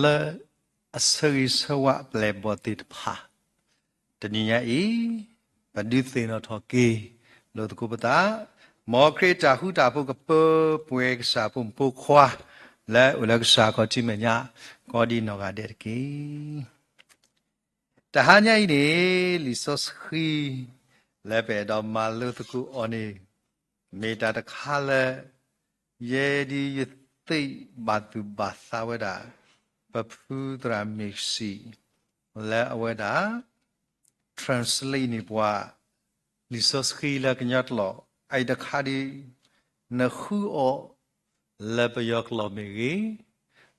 le asari sawa ple botit pha taniya e padithe no thoki lo ko pata mo kreta hu ta pu ka pwe sa pu pu khwa le ulag sa ko ti menya ko di no ga de ki ta hanya i ne li sos khi le pe do ma lu ku oni me ta ta kha le ye di ye ti ba tu ba sa wa da pa phu tra mi si le awa da translate ni bwa li sos khi la knyat lo ai da kha di na khu o le pa yok lo mi gi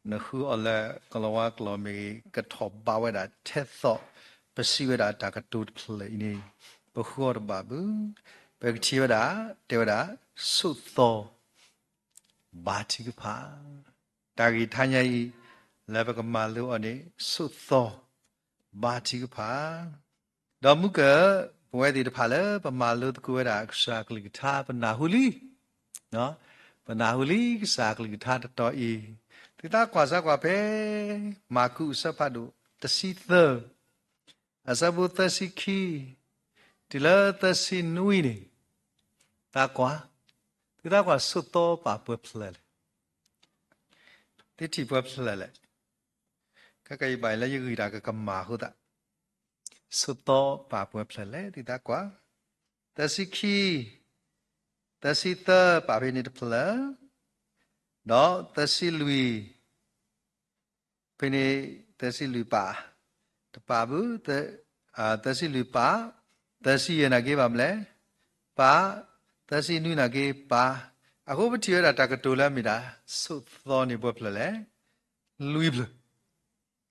na khu o le kalawa klo mi ka thop ba wa da the tho pa si wa da ta ka tu play ni pa khu o ba bu pa chi wa da te wa da su tho ba chi ka pha ta gi tha nya yi le pa ka ma lu o ni su tho ba chi ka pha do mu kaဘဝတည်တဖာလေပမာလို့တကူရတာစာကလိထားပနာဟုလီနော်ပနာဟုလီစာကလိထားတော်ဤတိတာကွာစားကွာပဲမာကုစဖတ်တို့တစီသအစဘုတစီခီဒီလာတစီနွီနေတာကွာတိတာကွာစွတ်တော်ပါပွဲဖလဲတိတိပွဲဖလဲလေကကဲပိုင်လေယူတာကကမာဟုတ်တာสุดโตป่าปัวเพลเลติตากว่าแต่สิคีแต่สิเตอป่าเพนิตเพลเนาะแต่สิลุยเพนิแต่สิลุยป่าตป่าบุแต่สิลุยป่าแต่สิยนาเกบามเลป่าแต่สินุนาเกป่าအခုပတိရတာကတူလာမိတာสุดโตนี่ปัวเพลเลลุยเพล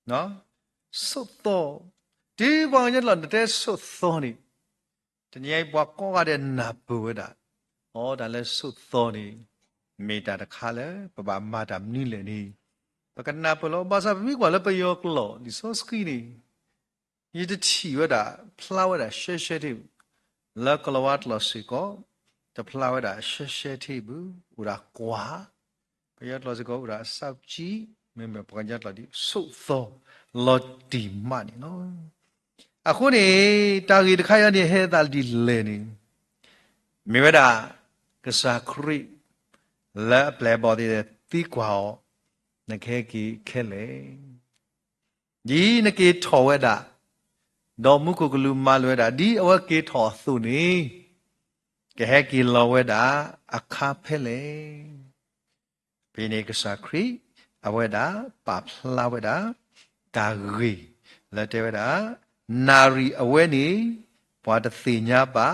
เนาะสุดโตဒီဘောင်ရက်လာတဲ့ဆွတ်သောနေတညိုင်ဘွားကောကတဲ့နာပူဒါဩဒါလဲဆွတ်သောနေမေတာတခါလဲပပမာတာမနိလေနေပကနာပလောဘာသာမိကွာလဲပယောကလောဒီစောစကီနေယတချီဝဒါဖလာဝဒါရှဲရှဲတိလကလဝတ်လောစီကောတဖလာဝဒါရှဲရှဲတိဘူးဥရာကွာပယောလောစီကောဥရာစောက်ကြီးမေမေပကညတ်လာဒီဆွတ်သောလော်တီမနီနော်အခုနေတာဂီတခါရနေဟဲတာဒီလေနေမိဝဒကစားခရိလာပလေဘော်ဒီတီကွာနခဲကီခဲလေဒီနကေထော်ဝဒဒေါ်မှုကုကလူမလွဲတာဒီအဝကေထော်သုနေကဟဲကီလောဝဒအခါဖဲလေဘိနေကစားခရိအဝဒပပလာဝဒတာဂီလက်တဲဝဒနာရီအဝဲနေဘွာတသိညာပါ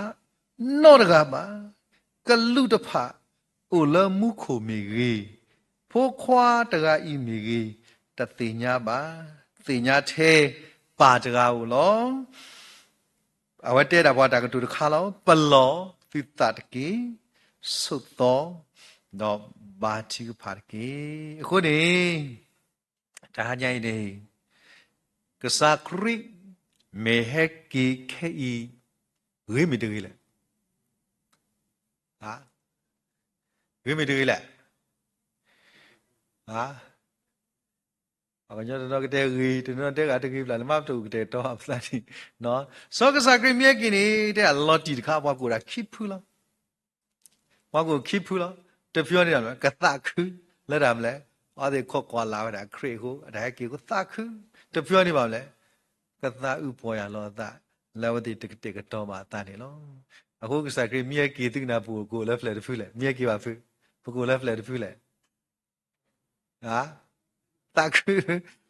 နော့တကပါကလူတဖအိုလမှုခိုမီကြီးဖိုးခွာတကဤမီကြီးတသိညာပါသိညာသေးပါတကားကိုလောအဝဲတဲ့တာဘွာတကတူတခါလောပလောသီတတကေသုတ်တော်တော့ဘာချီဖာကေအခုနေဒါညိုင်းနေကစားခရိမေဟက်ကီခေဤရေမီတကြီးလေဟာရေမီတကြီးလေဟာအခုညတော့ကတဲ့ရီတနော်တဲ့ကတကြီးပလာမပ်တူကတဲ့တော့ပလာတီနော်စောကစားခရီးမြက်ကင်းနေတဲ့လော်တီတခါဘွားကိုရာခိဖူလားဘွားကိုခိဖူလားတပြောနေတာကသခုလက်ရမလဲအော်ဒီခော့ကွာလာတာခရီကိုအဲ့ဒါကီကိုသခုတပြောနေပါမလဲကသာဥပေါ်ရလောသလဝတိတကတော်မှာတန်တယ်လို့အခုကစားခရီးမြက်ကီတိနာပူကိုလက်ဖလက်တဖူးလေမြက်ကီပါဖူးပကိုလက်ဖလက်တဖူးလေဟာတခု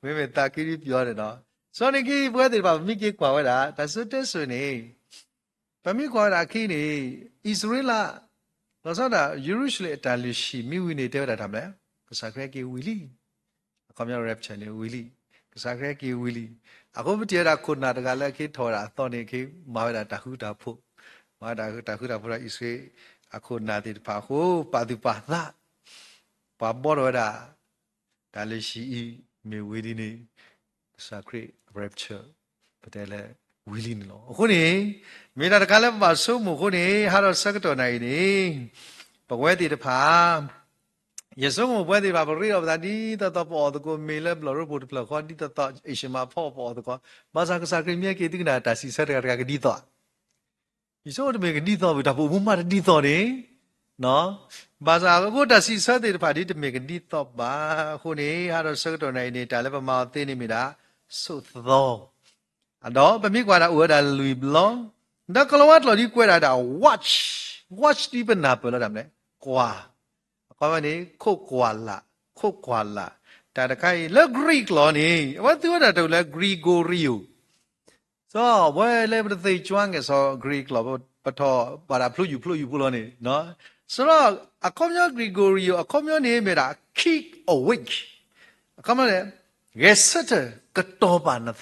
မင်းမတကီပြောတယ်နော်စောနေကီဘွဲတယ်ပါမိကီကွာဝဲတာဒါစွတ်တဲ့ဆွနေဗမိကွာတာခီနေဣသရေလလောစတာယေရုရှလင်အတလရှိမိဝိနေတဲ့တာတယ်မလဲကစားခရီးကီဝီလီအကောင်များ rap channel ဝီလီကစားခရဲကီဝီလီအခုမတရခုနာတကလည်းခေထော်တာတော်နေခေမာတာတခုတာဖို့မာတာတခုတာဖို့ဣစေအခုနာတိပါဟုပါတိပါသာပါဘောရတာဒါလည်းရှိမေဝီဒီနေကစားခရဲ rapture ပတဲလေဝီလီနော်အခုနေမေတာတကလည်းပါဆုမှုခုနေဟာတော့စက်တော်နိုင်နေပဝဲတိတဖာ耶稣我不会把不瑞了，但你到跑的个没了，不罗不的不罗，你到一些嘛跑的个，马上个啥个面给这个那，但是啥个地道，你说我这边个地道，为啥不嘛的地道呢？喏，马上个但是啥的把你这边个地道吧，后呢还有啥个多呢？你带来把毛店里面的收到，啊，喏，把米挂到我的路不咯？那kalau wat lo di kue ada watch di benar pula dalam le kuah. Kau ni ko kuah la. Tada kai le Greek lo ni. What tu ada tu le Gregorio. So, why le berarti cuang ke so Greek lo pato pada flu pulo ni, no? So, akomnya Gregorio, akomnya ni mera keep awake. Akomnya le gesete ketoban na.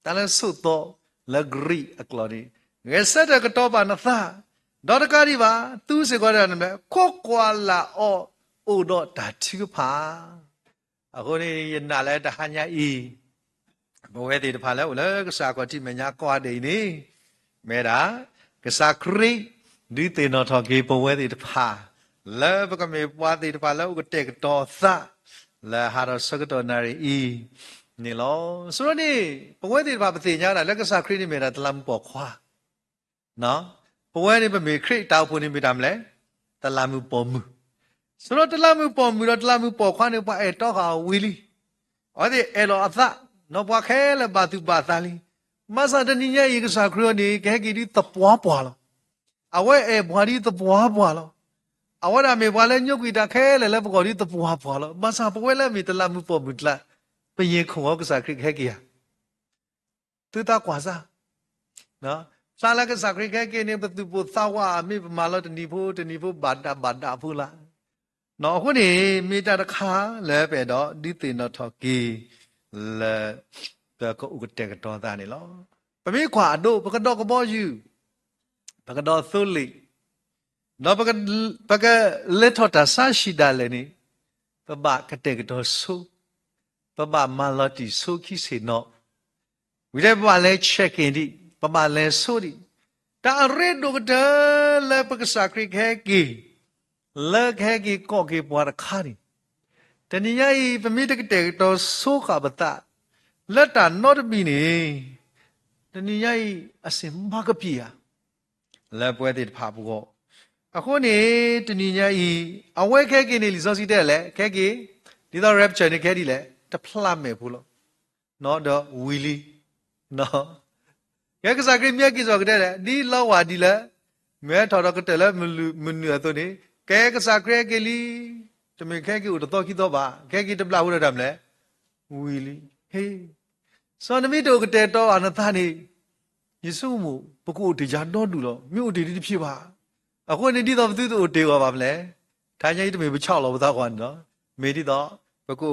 Dalam suto le Greek aklo ni. Gesete ketoban na. Dora kari ba tu se kau dah nampak kokuala o do dah tiga pa. Aku ni nalai dah hanya i. Bawa di depan lah ulah kesah kau ti menyak kau ada ini. Merah kesah kri di tena thaki bawa di depan. Lah bukan buat di depan lah udah tek dosa. Lah harus sekedar nari i. Ni lo. Suruh ni bawa di depan petinya lah kesah kri ni merah dalam pokok. No. ဘဝနဲ့ပဲခရစ်တောက်ဖို့နေမိတာမလဲတလာမှုပေါ်မှုဆိုတော့တလာမှုပေါ်မှုတော့တလာမှုပေါ်ခွားနေပါအဲ့တော့ဟာဝီလီအဲ့ဒီအဲ့လိုအသနော်ပွားခဲလဲပါသူပါသားလီမဆာတနိညရေကစားခရနေခဲကီဒီတပွားပွားလောအဝဲအဲ့ဘွားဒီတပွားပွားလောအဝဲရမေဘွားလဲညုတ်ကွီတာခဲလဲပကောဒီတပွားပွားလောမဆာဘဝဲလဲမေတလာမှုပေါ်မှုတလာပရင်ခုံောကစားခရစ်ခဲကီယာသူတာကွာစားနော်ซาลากสักริแค่เกเนี่ยประตูปุสาวามีประมาณละตนีพูบาดาพูละเนาะคนนี้มีแต่ราคาแล้วไปดอดิตินอทอกีแล้วก็อุกเตกตอตานี่ลอปะมีขวาโดปะกะดอกกะบ่อยู่ปะกะดอซุลิเนาะปะกะเลทอตาซาชิดาเลยนี่ปะบะกะเตกตอซุปะบะมาลอติซุคิเสเนาะวิได้ปะเลเช็คอินดิประมาณเลสุดิแต่เรื่องดูกันเถอะเลยปกสักริแค่กี่เลิกแค่กี่ก็กี่ปวดขาดิแต่นี่ยัยเป็นมิตรเด็กตัวสู้กับบัตตาเลิกแต่นอดบีนี่แต่นี่ยัยอาศัยมากกับพี่อะแล้วปวดติดภาพก็อะคนนี้แต่นี่ยัยเอาไว้แค่กี่นี่ลิซอสิเดแหละแค่กี่ที่ตัวแรปเชอร์นี่แค่ดีแหละแต่พลาดไม่พูดหรอกเนาะเดอวิลลี่เนาะแกก็สักเมียกี่สอกได้แหละนี่เล่าวาดีละแม่ทอดก็แต่ละมันเหนือตัวนี้แกก็สักแกลีจะมีแค่กี่อุตโตกี่ตัวบ้าแค่กี่ตะปลาหัวดำแหละวิลลี่เฮ้สอนมีตัวก็แต่ตัวอนาถานี่ยิสุมูปกูอุติจานโดนดูหรอมีอุติที่พี่บ้าอะคนนี้ที่ตัวตัวอุติว่าบ้าแหละท่านยังที่มีไปเช่าเราบ้าก่อนเนาะมีที่ตัวปกู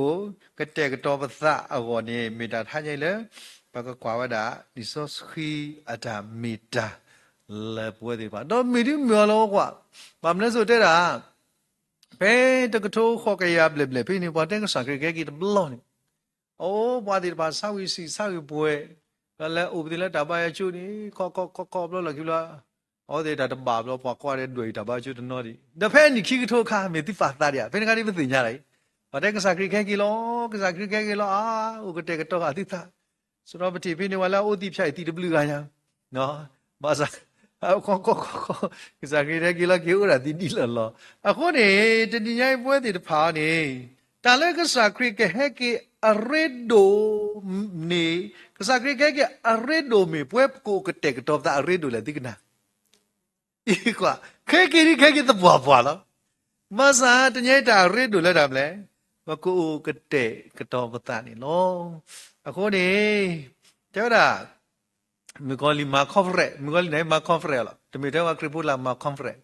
ก็แต่ก็ตัวภาษาอ่อนนี่มีแต่ท่านยังเลยปะก็กว่าว่าดาดิโซสคีอาดามีดาเลปวยดีป่ะดอมีดิมีอะไรกว่าบางนั้นสุดเด้อเป็นตะกะโตขอกะยาเบลเบลพี่นี่บ่แต่ก็สังเกตแกกี่ตะบลอนี่โอ้บ่ดีป่ะซาวิซีซาวิปวยก็แล้วอุปติแล้วตาบายจูนี่ขอๆบลอละคิละอ๋อเดตาตะบาบลอป่ะกว่าได้ด้วยตาบายจูตะนอดิดะแพ้นี่ขี้กะโตคาเมติฟาตาดิเป็นกะนี่บ่ติญาได้บ่แต่ก็สังเกตแกกี่ลอกสังเกตแกกี่ลออุกะเตกะโตอะติตาสุดท้ายปฏิพินิวาลาโอติพิชัยตีดบลูกันยังเนาะมาสักก็กิจการเรื่องกีฬาเกี่ยวกับดีๆล่ะอะคนนี้จะนี่ยังพูดติดผานี่แต่แล้วก็สักคริกแค่กี่อะไรโดนี่ก็สักคริกแค่กี่อะไรโดมีพูดกูก็เตะก็ตบแต่อะไรโดเลยที่กันนะอีกว่าแค่กี่ตัวบัวแล้วมาสักจะยังแต่อะไรโดเลยทำเลยว่ากูก็เตะก็ตบแต่นี่เนาะအခုနေကျော်တာမကောလီမာကွန်ဖရက်မကောလီနေမာကွန်ဖရက်လားတမီတော့ခရပူလာမာကွန်ဖရက်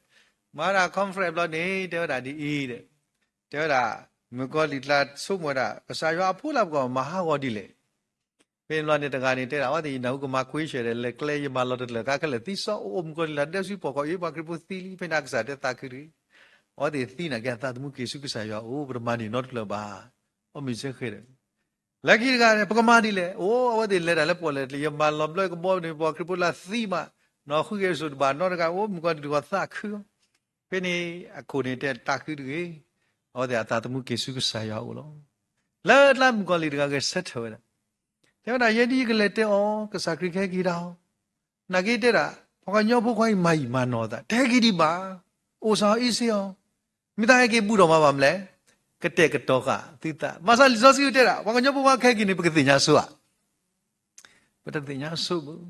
မာရာကွန်ဖရက်လို့နေကျော်တာဒီအီးတဲ့ကျော်တာမကောလီလာဆုမတာကစားရွာဖူလာကောမဟာဝဒီလေပင်လွန်တဲ့တကားနေတဲ့ဟောဒီနောက်ကမခွေးရှယ်တဲ့လေကလေးရမလို့တဲ့ကကလည်းတိဆောအုံမကောလီလာတဲ့စီပေါ်ကောအေးပါခရပူသီလီပင်နာကစားတဲ့တာခရီဟောဒီသီနာကတာတမှုကေစုကစားရွာအိုးပရမနီနော့ကလဘာအမီစခဲတယ်ลักกี้กันปกมาดีเลยโอ้ว่าดีเลยแต่ละปวดเลยยังมาล้อมเลยก็บอกนี่บอกคริปลาซีมาเนาะคือเกสุดบานนอกกันโอ้มันก็ดูว่าซากคือเป็นนี่คนนี้แต่ตาคือดี哦的大的木给苏个啥药了，来那木管里这个石头的，对吧？也第一个来的哦，个啥可以开给到，那给的啦，我看尿不快买嘛孬的，太给的吧，我啥意思哦？没得给不着嘛，我们嘞，个带个多个，对的，马上你说是有的啦，我看尿不快开给你不给人家说啊，不得人家说不。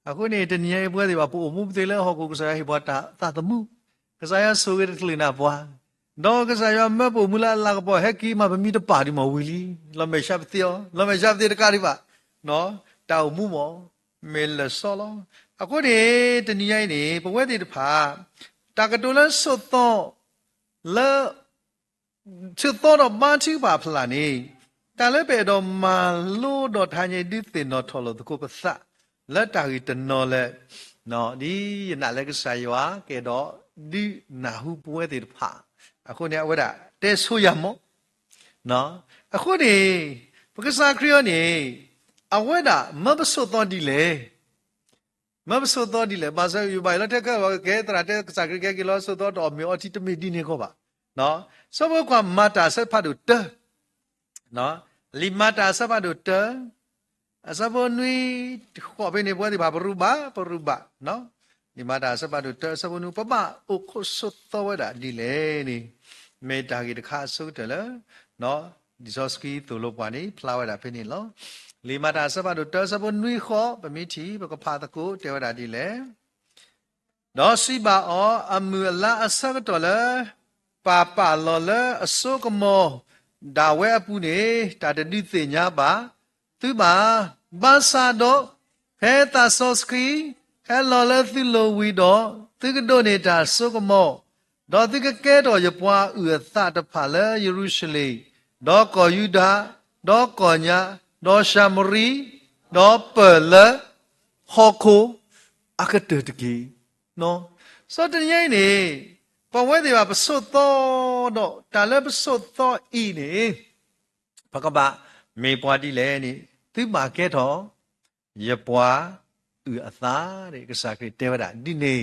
Aku ni dunia ibu di bapa umum betul lah aku saya ibu tak temu. Saya suka terlina apa. No saya mah mula lah apa heki mah bumi tu pari mah wili. Lama siap tiyo, lama siap tiyo dekari ba. No tahu mu mo mel solo. Aku ni dunia ini pokoknya di depan. Tak kedulan soto le soto no macam apa lah ni. Tak lebih do malu do tanya di tino tholo tu ku besar. လက်တာကြီးတနော်လဲနော်ဒီနာလဲကစားရွာကဲတော့ဒီနာဟုပွဲတဲ့ဖာအခုနေဝဒတဲဆူရမောနော်အခုနေပကစားခရီးနေအဝဒမဘဆုတော်ဒီလေမဘဆုတော်ဒီလေဘာသာယူပါလက်ထက်ကကဲတရာတဲစားခရီးကဲကီလောဆုတော်တော်မျိုးအတိတမီဒီနေခောပါနော်စဘောကမတာဆက်ဖတ်တို့တနော်လီမတာဆက်ဖတ်တို့တAsal nui kau bini buat di berubah, no? Di mana asal tu asal nui papa, ukosot tahu dah dile ni, meda kita kasut dah, no? Di soski tu lupa ni, pelawa dah peni lo. Lima dah asal tu asal nui kau pemiti, bapa pataku tahu dah dile. Dosi ba amula asal tu le, papa lo le asal kamu dawe apu ni, tak ada di tenya ba. Tu ba basa do heta soski hello le thilo wi do tu ka do ne ta so ko mo do tu ka ke do ye pwa u tha ta pha le Jerusalem do ko Yuda do ko nya do Shamari do Pele hoko akate de ki no so de ye ni pa we de ba so to do ta le so to I ni ba ka ba me pwa di le ni tu ma ke tho ye pwa u atha de ka sa ke te wa da di ne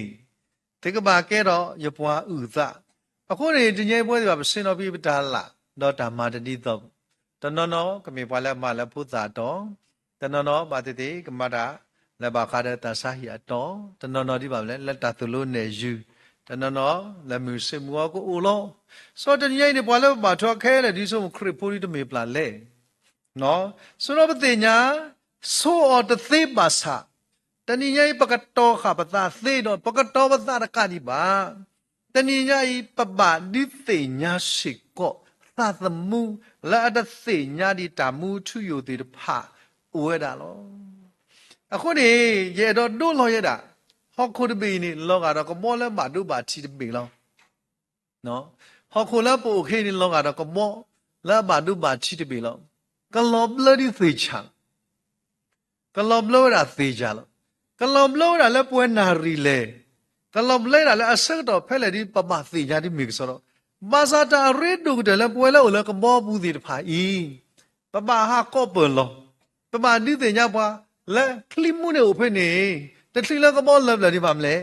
te ka ba ke tho ye pwa u tha aku ni de nye pwa de ba sin no pi ta la do ta ma de di to ta no no ka me pwa la ma la phu ta to ta no no ba te te ka ma da la ba kha de ta sa hi a to ta no no di ba le la ta tu lo ne yu ta no no la mu se mu ko u lo so de nye ni pwa la ba tho khe le di so khri phu ri de me pla le no so no pate nya so o de the ba sa tani nya pakato kha pata the no pakato pata ka ni ba tani nya I pa ba di the nya si ko tha thamu la da the nya di ta mu thu yo de pha we da loအခုနေရေတော့တို့လို့ရတာဟောခုတပီနေလောကတော့ကမောလဲမတို့ပါချီတပီလောနော်ဟောခုလဲပိုခေနေလောကတော့ကမောလဲမတို့ပါချီတပီလောကလောဘလဒီသေချာကလောဘလောရာသေချာလောကလောဘလောရာလဲပွဲနာရီလေကလောဘလဲရာလဲအဆက်တော့ဖဲလေဒီပပသေချာဒီမိကဆိုတော့ဘာသာတာရေဒုကတယ်လဲပွဲလဲလဲကမောဘူးဒီတဖာဤပပဟာကောပလောပပဒီသေညာပွားလဲခလိမှုနေဖဲနေတထလီလဲကမောလဘလဒီပါမလဲ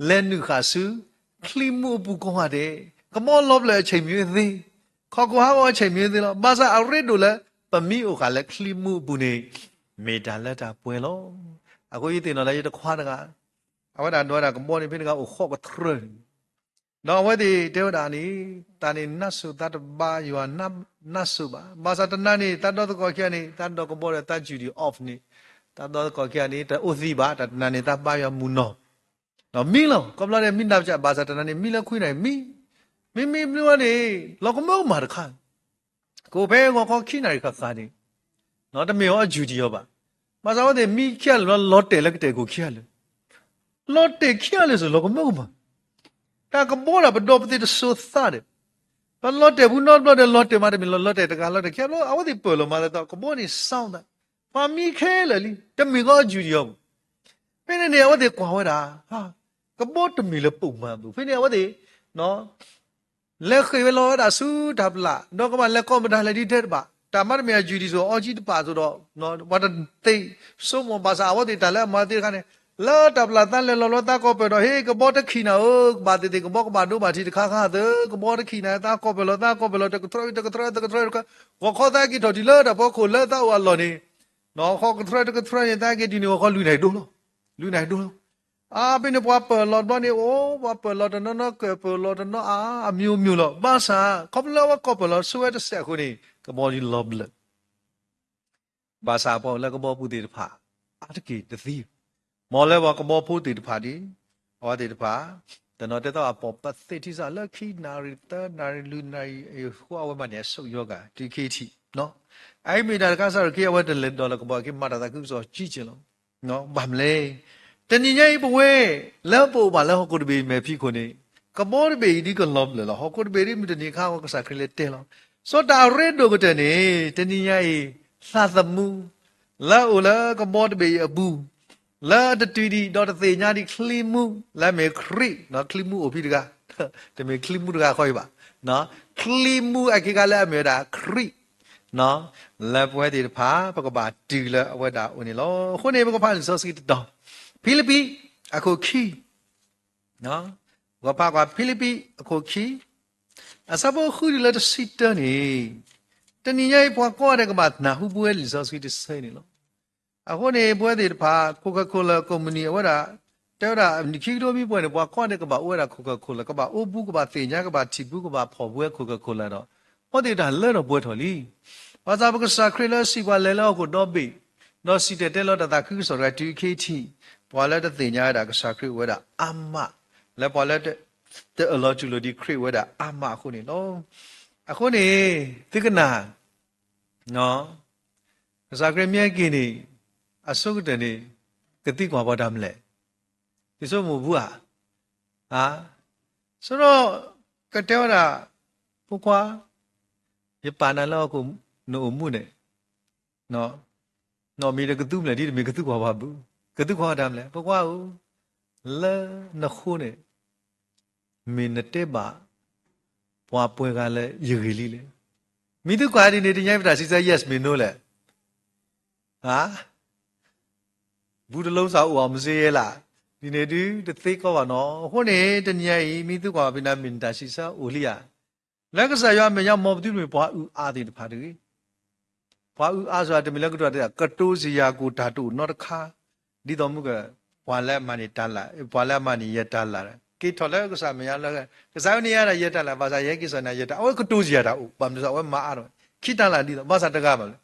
လဲနုခါစုခလိမှုဘူးကောဟာတဲ့ကမောလဘလဲအချိန်မြွေးသေးခေါကောဟာအချိန်မြွေးသေးလောဘာသာအရေဒုလဲပမီအိုခါလက်ခလိမှုဘူးနေမေတာလက်တာပွင့်လို့အခုဤတင်တော်လည်းတခွားတကအဝဒတော်တာကမောနေဖိနကအိုခော့ကထရနော်ဝဒီတေဝဒာနီတာနေနတ်ဆုတတ်ဘာယောနတ်ဆုပါဘာသာတနနေတတ်တော်ကောကျနေတတ်တော်ကဘောရတတ်ဂျူဒီအော့ဖ်နေတတ်တော်ကောကျနေတအိုစီပါတနနေတဘာယောမူနောနော်မီလောကမလာတဲ့မိနာကြဘာသာတနနေမီလခွေးနိုင်မီဘလူနေလောကမောမာတခါကိုဘဲကိုခေါခိနိုင်ခါစားနေနော်တမေရောဂျူဒီရောပါမစားဝတဲ့မိခက်လော့တယ်လက်တဲ့ကိုခက်လော့တယ်ခက်လေဆိုလောကမောမာတာကဘောလာဘဒိုပတိဆိုစားတယ်ဘာလော့တယ်ဘူးနော်လော့တယ်မာတယ်လော့တယ်တကလော့တယ်ခက်လို့အဝတိပေါ်လို့မာတော့ကဘောနေစောင်းတာပါမိခဲလေလီတမေရောဂျူဒီရောဖိနေနေအဝတိကွာဝဲတာဟာကဘောတမီလပုံမှန်ဘူးဖိနေအဝတိနော်လက်ခေလောဒါဆူဒဘလာတော့ကမလက်ကောမဒါလက်ဒီတဲ့ပါတာမတ်မြာဂျူဒီဆိုအော်ဂျီတပါဆိုတော့နော်ဘာတေဆိုမဘာသာဝတ်တာလဲမာတိခါနေ lỡ đập là ta lên lỡ ta có phải đó hey cái bó đó khi nào bà thì cái bó bà đâu bà thì khá khá thế cái bó đó khi nào ta có phải lỡ cái trôi có khó ta cái thôi thì lỡ đập có khổ lỡ ta ở lò này nó khó cái trôi ta cái đi nữa khó lùi này đâu à bên này bà bờ lọt bà này ô bà bờ lọt nó cái bờ lọt nó à miu lọ bà sa không lỡ có bờ lọt suy ra sẽ cái này cái bó đi lọp lợ bà sa bó lỡ cái bó bự đi phá à cái gì mò lẽว่าก็บ่พูดติดผาดิว่าติดผาแต่นอแต่ต้องปอบปัสสิที่ซะละขี้นาริตนาริลุนาริหัวเอามาเนี่ยสุยอกะที่ขี้ที่เนาะไอ้มีดาก็ซะขี้เอาแต่เล่นดอลก็บ่ขี้มาตาคือซอจี้จิลเนาะบ่มเลยแต่นี่ใหญ่บ่เว้แล้วปู่บ่แล้วกูดิเมพี่คนนี้ก็บ่ได้ไปนี่ก็ลบเลยล่ะกูดินี่มีแต่นี่ข้าวก็ซะคลิเตล่ะสอดาเรดโดก็แต่นี่แต่นี่ใหญ่ซาสมูแล้วละก็บ่ได้ไปอบูละตะตุดีดอตะเตญาดิคลิมูละเมคริเนาะคลิมูโอพี่ดกะแต่เมคลิมูดกะค่อยบ่เนาะคลิมูอะกิกะละเมดาคริเนาะละป่วยติผาปะกะบาตีละอวดาอุนี่ลอคนนี้ปะกะพาซอสกิตดอฟิลิปปีอะโคคีเนาะก็พากว่าฟิลิปปีอะโคคีอะซาโบคูดิละตะซิตนี่ตะนี่ใหญ่ปะกอดกะบานาฮูป่วยลิซอสกิตไซนี่ลอအခုနေပွဲတွေတဖာကိုကာကိုလာကုမ္ပဏီဝရတဲ့ရနိခိတိုမီပွဲနေပွားခွန်တဲ့ကဘာဝရကိုကာကိုလာကဘာအိုဘူးကဘာသေညာကဘာတီဘူးကဘာဖော်ပွဲကိုကာကိုလာတော့ဟောတဲ့တာလဲတော့ပွဲတော်လီဘာသာဘကစာခရလစီပွားလဲလောက်ကိုတော့ပြီတော့စီတဲ့လောတတာခိဆိုရတူခိတီပွားလဲတဲ့သေညာတာကစာခရဝရအမလဲပွားလဲတဲ့အလောကျူလိုဒီခရဝရအမအခုနေနော်အခုနေသကနာနော်စာခရမြဲကင်းနေအစုတ်တနေကတိကွာပါဒမလဲဒီဆိုမဘူးဟာဆိုတော့ကတဲ့ရပုကွာရပါနလောက်ကိုနိုမှုနဲ့နော်မီတကတုမလဲဒီမီကတုကွာပါဘူးကတုကွာဒမလဲပုကွာဦးလဲနခုနဲ့မင်းတဲ့ပါပွားပွဲကလည်းရေကြီးလေးလေမိတုကွာဒီနေတင်ရိုက်ပတာစီစ yes မင်းတို့လဲဟာဘူးတလုံးစာဦးအောင်မစေးရလားဒီနေတူတသိကောပါနော်ဟိုနေတညရီမိသူကွာဗိနာမင်တာစီစာအိုလီယာလက်ကစားရမယ်ရမော်ပတူတွေဘွားဦးအားတဲ့တဖာတူဘွားဦးအားဆိုတာတမီလက်ကတော့တဲ့ကတိုးစီယာကိုဓာတုနော်တခါဒီတော်မှုကဘွာလက်မနီတလာဘွာလက်မနီရတလာကိထော်လက်ကစားမရလက်ကစားနေရတာရတလာဘာသာရဲကိစ္စနာရတအော်ကတိုးစီယာတာဦးဘာမလို့ဆိုအော်မအားတော့ခိတလာဒီတော့ဘာသာတကားမလဲ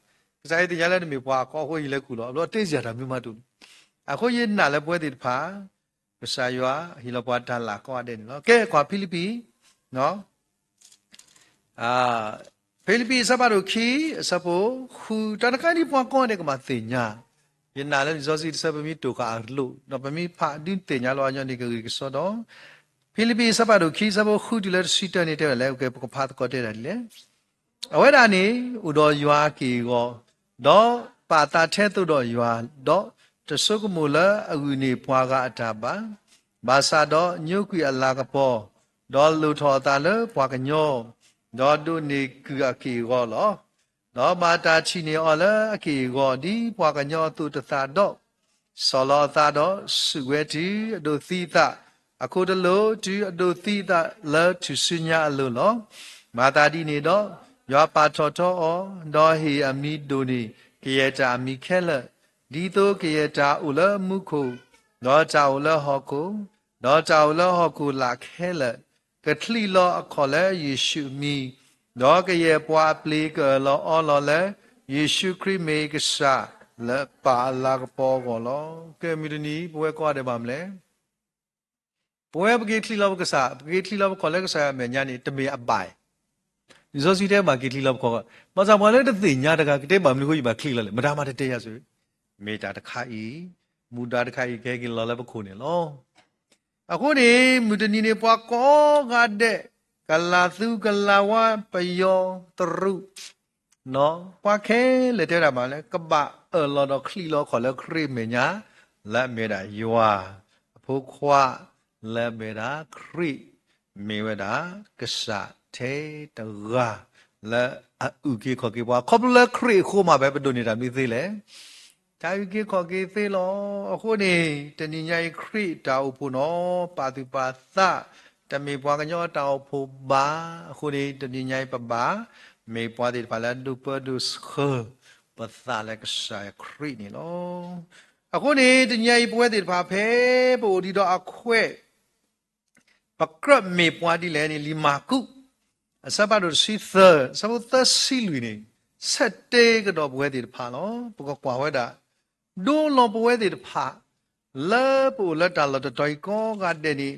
ကစားရတဲ့ရလက်တမီဘွာကောဟိုကြီးလက်ကူတော့လို့တေးစီယာတာမြို့မတူအခုရနာလည်းပွဲတိဖာကစားရွာဟီလပွားတလာကွာတဲ့နော်ကဲကွာဖိလိပီနော်ဖိလိပီစပါတို့ခီစပိုခူတနကနီပွားကွာတဲ့ကမှာတင်ညာရနာလည်းဇောစီစပမီတူကာလို့နော်ပမီဖာဒီတင်ညာလောညနေကစောတော့ဖိလိပီစပါတို့ခီစပိုခူဒီလည်းစီတနေတဲ့လည်းကဲပကဖာကောတဲ့တယ်လေအဝဲဒါနေဥတော်ရွာကီကောတော့ပါတာထဲသို့တော့ရွာတော့တဆုကမူလာအဂူနေပွားကအတာပါဘာသာတော့ညုကွေအလာကပေါ်ဒေါ်လူထော်တာလပွားကညောဒေါ်ဒုနေကူအကီရောလောဒေါ်မာတာချီနေအော်လအကီရောဒီပွားကညောသူတသာတော့ဆောလောသာတော့စုဝဲတီအဒုသီတာအခုတလို့ဒီအဒုသီတာလဲသူစညာအလို့လောမာတာဒီနေတော့ရွာပါထော်ထော်အော်ဒေါ်ဟီအမီဒိုနီကေယတာအမီခဲလဒီတိုကေယတာဥလမှုခုလောချာဥလဟောကုလောချာဥလဟောကုလာခဲလကထလီလောအခေါ်လဲယေရှုမီလောကေယပွားပလီကလောအောလောလဲယေရှုခရစ်မေကစာလက်ပါလာကပေါ်ကောလောကဲမီဒနီပွဲကွာတယ်ပါမလဲပွဲပကေထလီလောကစာပကေထလီလောခေါ်လဲကစာမညာနေတမေအပိုင်ဒီဆိုစီတဲ့မှာကေထလီလောခေါ်ကမစားမလဲတသိညာတကတဲ့ပါမလို့ကြီးမှာခလီလောလေမဒါမတဲ့ရဆိုမေတာတခါဤမူတာတခါဤခဲကင်လောလည်းပခုနေလောအခုနေမူတနီနေပွားကောကတဲ့ကလာသူကလာဝပယောတရုနော်ပွားခဲလက်တဲ့တာမှာလဲကပလောတော့ခလီလောခေါ်လဲခရိမညာလက်မေတာယွာအဖိုးခွာလက်မေတာခရိမေဝတာကဆတေတရာလက်ဥကေခေါ်ကေပွားခေါပလက်ခရိခိုးမှာပဲပဒုနေတာမိသေးလေ ဒါယူကေခေါ်ကေသေးလောအခုနေတဏိညာခရိတောက်ဖို့နော်ပါတိပါသတမေပွားကညောတောက်ဖို့ပါအခုနေတဏိညာပပါမေပွားတိပါလာဒုပဒုစခပသလက်ဆိုင်ခရိနေလောအခုနေတဏိညာပွဲတိပါဖဲပို့ဒီတော့အခွဲပကရမေပွားတိလဲနေလီမာကုအစပါတို့စီသစဘသစီလူနေဆက်တေကတော့ပွဲတိပါလောပကကွာဝဲတာဒိုလောပွဲတိဖာလဲပူလက်တာလတ်တိုင်ကောကတဲ့ဒီ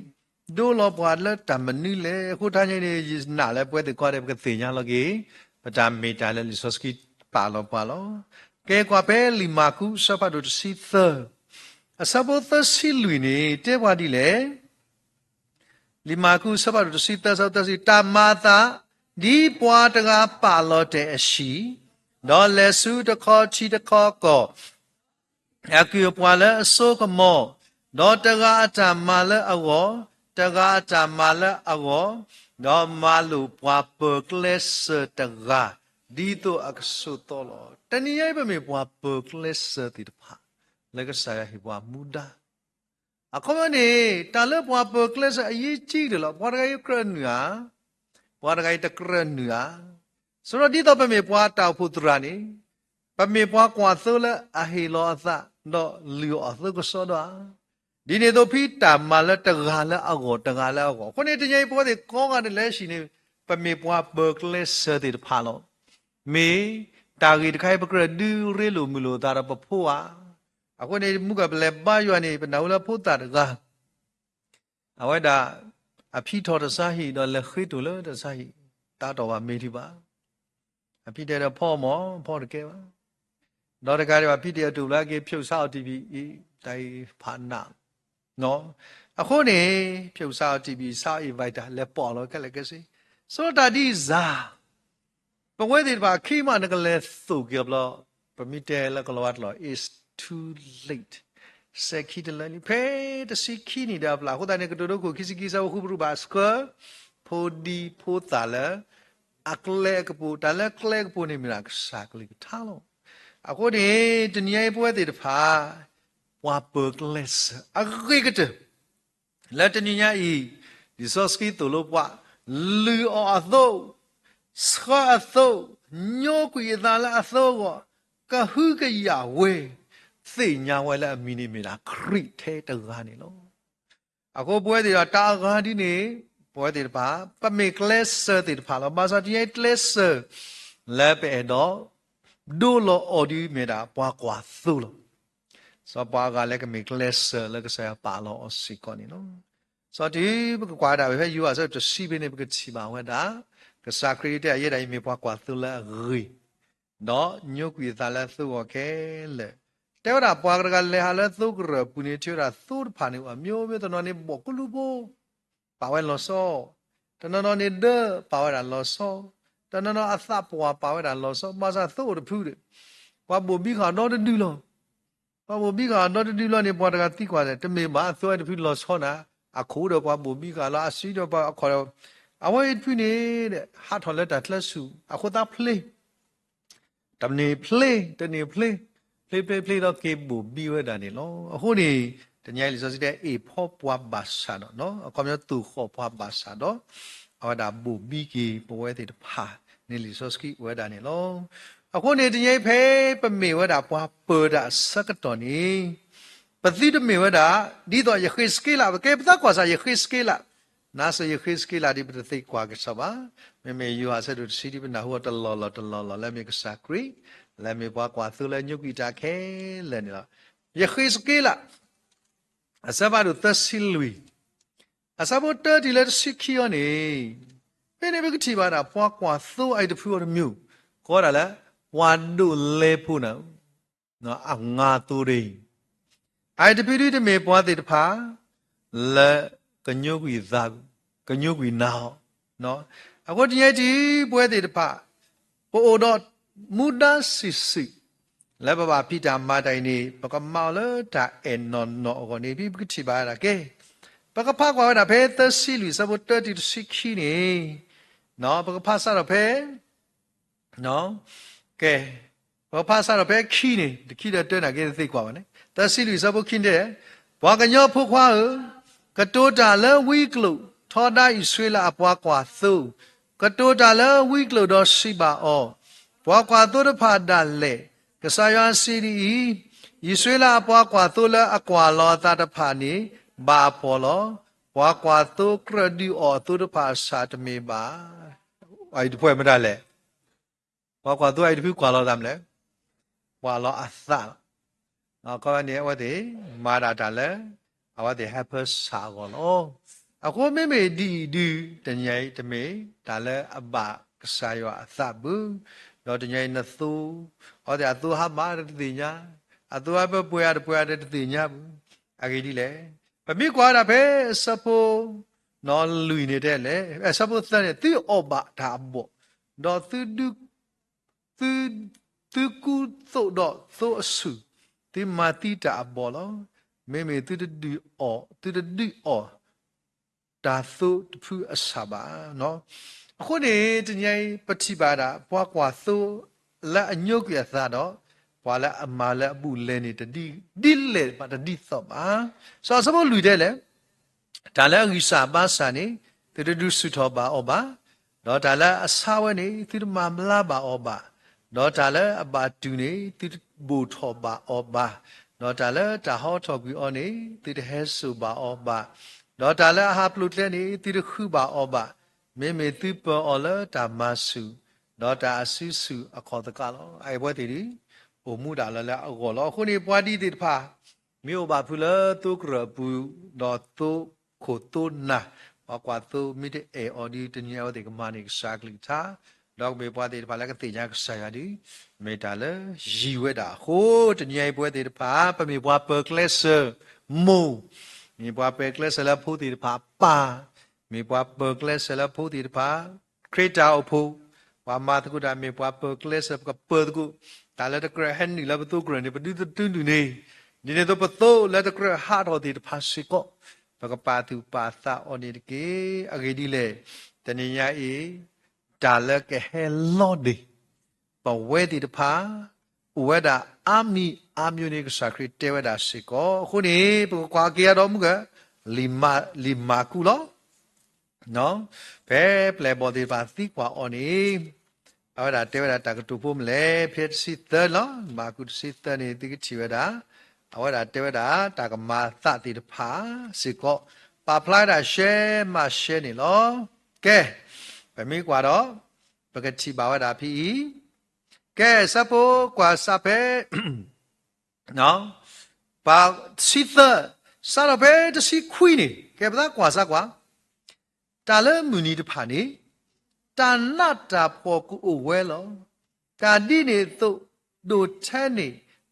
ဒိုလောပွာလက်တမနီလေခုထားချင်းနေနာလဲပွဲတိကောတဲ့ကသိညာလကေပတာမေတာလဲလီဆိုစကီပါလောပါလောကဲကွာပဲလီမာကုစပတ်တို့စီသအစဘသစီလူနေတဲပွားဒီလေလီမာကုစပတ်တို့စီသဆောတစီတာမာတာဒီပွားတကားပါလောတဲ့အရှိတော့လဲစုတခေါ်ချီတခေါ်ကောအကူပွာလဲအစိုးကမောတော့တကားအတမလဲအဝတကားအတမလဲအဝတော့မလူပွားပကလစ်တကားဒီတော့အကဆုတော်လောတနည်းပဲမေပွားပကလစ်တိတဖာလက်ကစားရဟိပွားမူဒါအခုမနေတာလဲပွားပကလစ်အရေးကြီးတယ်လို့ပွားတကယ်ကရနူပွားတကယ်တကရနူဆိုတော့ဒီတော့ပဲမေပွားတောက်ဖို့တရာနေပမေပွားကွာဆိုလဲအဟီလောအသတော့လီအသကစောတော့ဒီနေ့တော့ဖိတာမလဲတကားလဲအကောတကားလဲအကောခုနေတကြိမ်ပေါ်တဲ့ကောကလည်းလဲရှိနေပမေပွားဘကလစ်စတဲ့ဖာလို့မေတာဂီတခိုင်ပကရဒူရဲလိုမလို့တာပဖို့อ่ะအခုနေမှုကဘလဲပါရွနေပနာလာဖို့တာတကားအဝဲတာအဖိထော်တစားဟီတော့လက်ခိတူလို့တစားဟီတာတော်ပါမေဒီပါအဖိတဲ့ဖော်မောဖော်တကယ်ပါတော့တကားတွေဖိတဲ့တူလာကေဖြုတ်ဆောက်တီဗီတိုင်ဖာနာနော်အခုနေဖြုတ်ဆောက်တီဗီဆောက်အင်ဗိုက်တာလက်ပေါ်လို့ကလည်းကစီဆိုတာဒီဇာပဝဲဒီပါခိမနကလေးသုကဘလပမီတဲလကလောတ်လော is too late စက်ခိတလနီဖေတစီခိနေတာပလာဟိုတန်ကတိုတို့ကိုခိစီကိစာခုဘရူပါစကဖိုဒီဖိုတာလအကလေကပူတလကလေကပူနေမလားစာကလေးထားလို့အခုဒီတနည်းပွဲတွေတဖာဝါပကလစ်အခိကတလက်တနည်းဤဒီစောစကီတိုလို့ပွားလူအသောစခအသောညောကွေသာလာအသောကဟုကရဝဲသိညာဝဲလာမီနီမီလာခရိထဲတကားနေလို့အခုပွဲတွေတာကားဒီနေပွဲတွေပါပမေကလစ်တွေတဖာလို့မာစာတီယကလစ်လဲပဲတော့ဒိုလိုအော်ဒီမီတာပွားကွာသုလို့စောပွားကလည်းကမေကလစ်လည်းကစားပါလို့အစီကောနေနော်စောဒီဘကွာတာပဲယူရဆိုတစီဘနေဘကချီပါဝဲတာကစားခရီးတဲ့ရဲ့တိုင်းမေပွားကွာသုလဲရီနော်ညုတ်ကွေသားလဲသုော်ခဲလေတဲဝတာပွားကလည်းဟာလဲသုကရပူနေချေတာသုဖာနေအမျိုးမျိုးတနော်နေဘောကလူဘောပါဝဲလောစောတနော်နေဒပါဝဲတာလောစောတနော်အသပွားပါဝဲတာလောစောမဆာသုတဖူးတယ်ပွားဘူဘီခါတော့တူလောပွားဘူဘီခါတော့တူလောနေပွားတကတိကွာတယ်တမေမဆွဲတဖူးလောစောနာအခုတော့ပွားဘူဘီခါလာအစီတော့ပွားအခေါ်အဝဲပြနေတဲ့ဟာထော်လက်တာလက်စုအခုသားဖလေးတမနေဖလေးတနေဖလေးဖလေးတော့ကေဘူဘီဝဲတာနေလောအခုနေတညလီဆိုစစ်တဲ့အေဖောပွားဘာဆာတော့နော်အကောင်မျိုးသူခေါ်ပွားဘာဆာတော့အော်ဒါဘူဘီကေပွဲတဲ့ဖာနေလီဆိုစကီဝဲတာနေလောအခုနေတညဖဲပမေဝဲတာပွားပေါ်တာစကတော်နေပတိတမေဝဲတာဒီတော့ယခိစကေလာကေပတာကွာစာယခိစကေလာနာစယခိစကေလာဒီပတိကွာကစပါမေယူဟာဆဒုစီဒီပနာဟောတလောလက်မေကစကရီလက်မေပွားကွာသူလဲညုတ်ကီတာခဲလဲနေလားယခိစကေလာအစဘာဒုသစီလူအစဘောတဒီလက်စီခီယောနေဘယ်နေဘကတိပါတာပွားကွာသူအိုက်တဖူရမျိုးခေါ်တာလားဝါဒုလေဖူနော်အငါတူရီအိုက်တပီရီတမေပွားတဲ့တဖာလက်ကညုတ်ကွေသာကညုတ်ကွေနာနော်အခုတည်းဒီပွဲတဲ့တဖာပို့တော့မူဒစီလဲပပပိတာမာတိုင်နေပကမောလတာအန်နော်ကိုနေပြီးပကတိပါတာကဲပကဖကွာတာဖဲသစီလူစဘတ်တီစီခီနေနော်ပကဖဆာတော့ဖဲနော်ကဲ我怕啥了？别气呢，气的对那个最瓜呢。但是你说不气的，我个鸟破花儿，个多大了微格，他那一岁了不瓜走，个多大了微格到十八哦，不瓜多的怕大嘞，个啥样是的？一岁了不瓜多了啊瓜老大的怕你八婆了，不瓜多个的哦多的怕啥的没吧？哎，不会没得嘞，不瓜多哎，不瓜老大嘞。ว่าเราอัศว์ก็วันนี้ว่าที่มาดาดัลเลยว่าที่ happy สาวก่อนโอ้ก็ไม่ดีดีแต่ยังไงแต่ไม่ดัลเลยอับบะกษายว่าอัศว์บุเราแต่ยังไงนัสูว่าที่อัศว์ฮับมาได้ที่นี่อัศว์ฮับป่วยได้ที่นี่บุอะไรดีเลยแต่มีกว่าเราเป็นสัพพนอนลุยนี่ได้เลยสัพพสันเนี่ยที่อบบะทาบดอที่ดูသူကူသို့တော့သို့အစုဒီမာတိတာဘောလောမေမေသူတူအောသူတူအောဒါသို့တဖူအဆပါနော်အခုနေတညိုင်ပတိပါတာဘွားကွာသို့လက်အညုတ်ရသတော့ဘွာလက်အမာလက်အပူလဲနေတတိဒီလေပါတတိသောပါဆိုစမလူတဲ့လေဒါလည်းအစာပါစာနေသူတူစုထောပါဩပါတော့ဒါလည်းအစာဝဲနေသူမမလာပါဩပါတော့ဒါလည်းအပါတူနေသူဘူထောပါဩပါတော့ဒါလည်းဒါဟောထောပြီးဩနေသူတဟဲဆူပါဩပါတော့ဒါလည်းအဟာပလုတဲ့နေသူခုပါဩပါမေမေသူပေါ်ဩလဒါမဆုတော့ဒါအဆုစုအခေါ်တကလောအဲဘွဲတီဒီဟိုမှုတာလည်းအခေါ်လောခုနေပွားတီတိတဖာမြို့ပါဖူလတုကရပူတော့တုခိုတုနာဘာကွာတုမိတဲ့အော်ဒီတညောတဲ့ကမနိကစာကလီသာတော့ဘေပွားတဲ့တဖာလည်းကတိညာကဆရာဒီမေတာလေရီဝဲတာဟိုတညေပွဲတဲ့တဖာပမေပွားပကလက်ဆာမူမေပွားပကလက်ဆာလာဖို့တဲ့တဖာပါမေပွားပကလက်ဆာလာဖို့တဲ့တဖာခရစ်တာအဖို့ဝါမာတကုဒါမေပွားပကလက်ဆာကပတကုတာလည်းတကရဟန်နီလာဘတုကရနေပတိတူတူနေဒီနေ့တော့ပတိုလက်တကရဟာတော်တဲ့တဖာစီကောဘကပါသူပါသာအော်နေတကေအဂေဒီလေတဏိညာအေဒါလကဟဲလော်ဒီပဝဲဒီတဖာဝဲတာအာမီအာမျိုးနေကစခရတဲဝဲတာစီကောခုနေဘကွာကေရတော်မူကလီမာကူလောနော်ဘဲပလေဘော်ဒီပါသီကွာအော်နေအဲ့ဒါတဲဝဲတာတကတူဖို့မလဲဖြစ်စီသလောမာကူစီသနေတိကချီဝဲတာအဲ့ဒါတဲဝဲတာတကမာသတိတဖာစီကောပါဖလိုက်တာရှဲမရှဲနေလောကဲဗမေကွာတော့ပကတိပါဝတာဖြစ်ကဲစဖို့ကွာစဖဲနော်ပါစီသစရဖဲတစီခွီးနေကဲပဒါကွာစကွာတာလဲမူနီတဖာနေတာနတာပေါ်ကူအဝဲလောကာဒီနေသို့ဒိုချဲနေ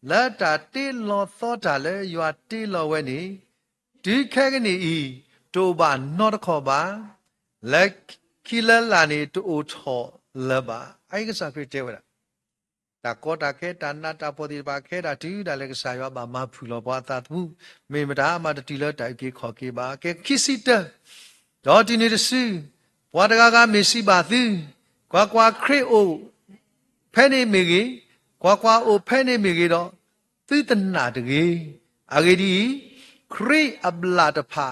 လာတာတေလောသောတာလဲရွာတေလောဝဲနေဒီခဲကနေဤတိုဘာနော့တခေါ်ပါလက်ခီလလာနေတိုထောလဘာအိုက်ကစားခရတဲဝဲတာကောတာခဲတာနာတာပေါ်ဒီပါခဲတာဒီဒါလည်းကစားရွာပါမဖူလောဘွားတာသူမေမတာမတတီလတိုင်ကေခေါ်ကေပါကဲခီစီတတော့ဒီနေတစီဘွားတကားကမေစီပါသူကွာကွာခရစ်အိုဖဲနေမေကြီးကွာကွာအိုဖဲနေမေကြီးတော့သီတနာတကြီးအဂေဒီခရိအဘလာတဖာ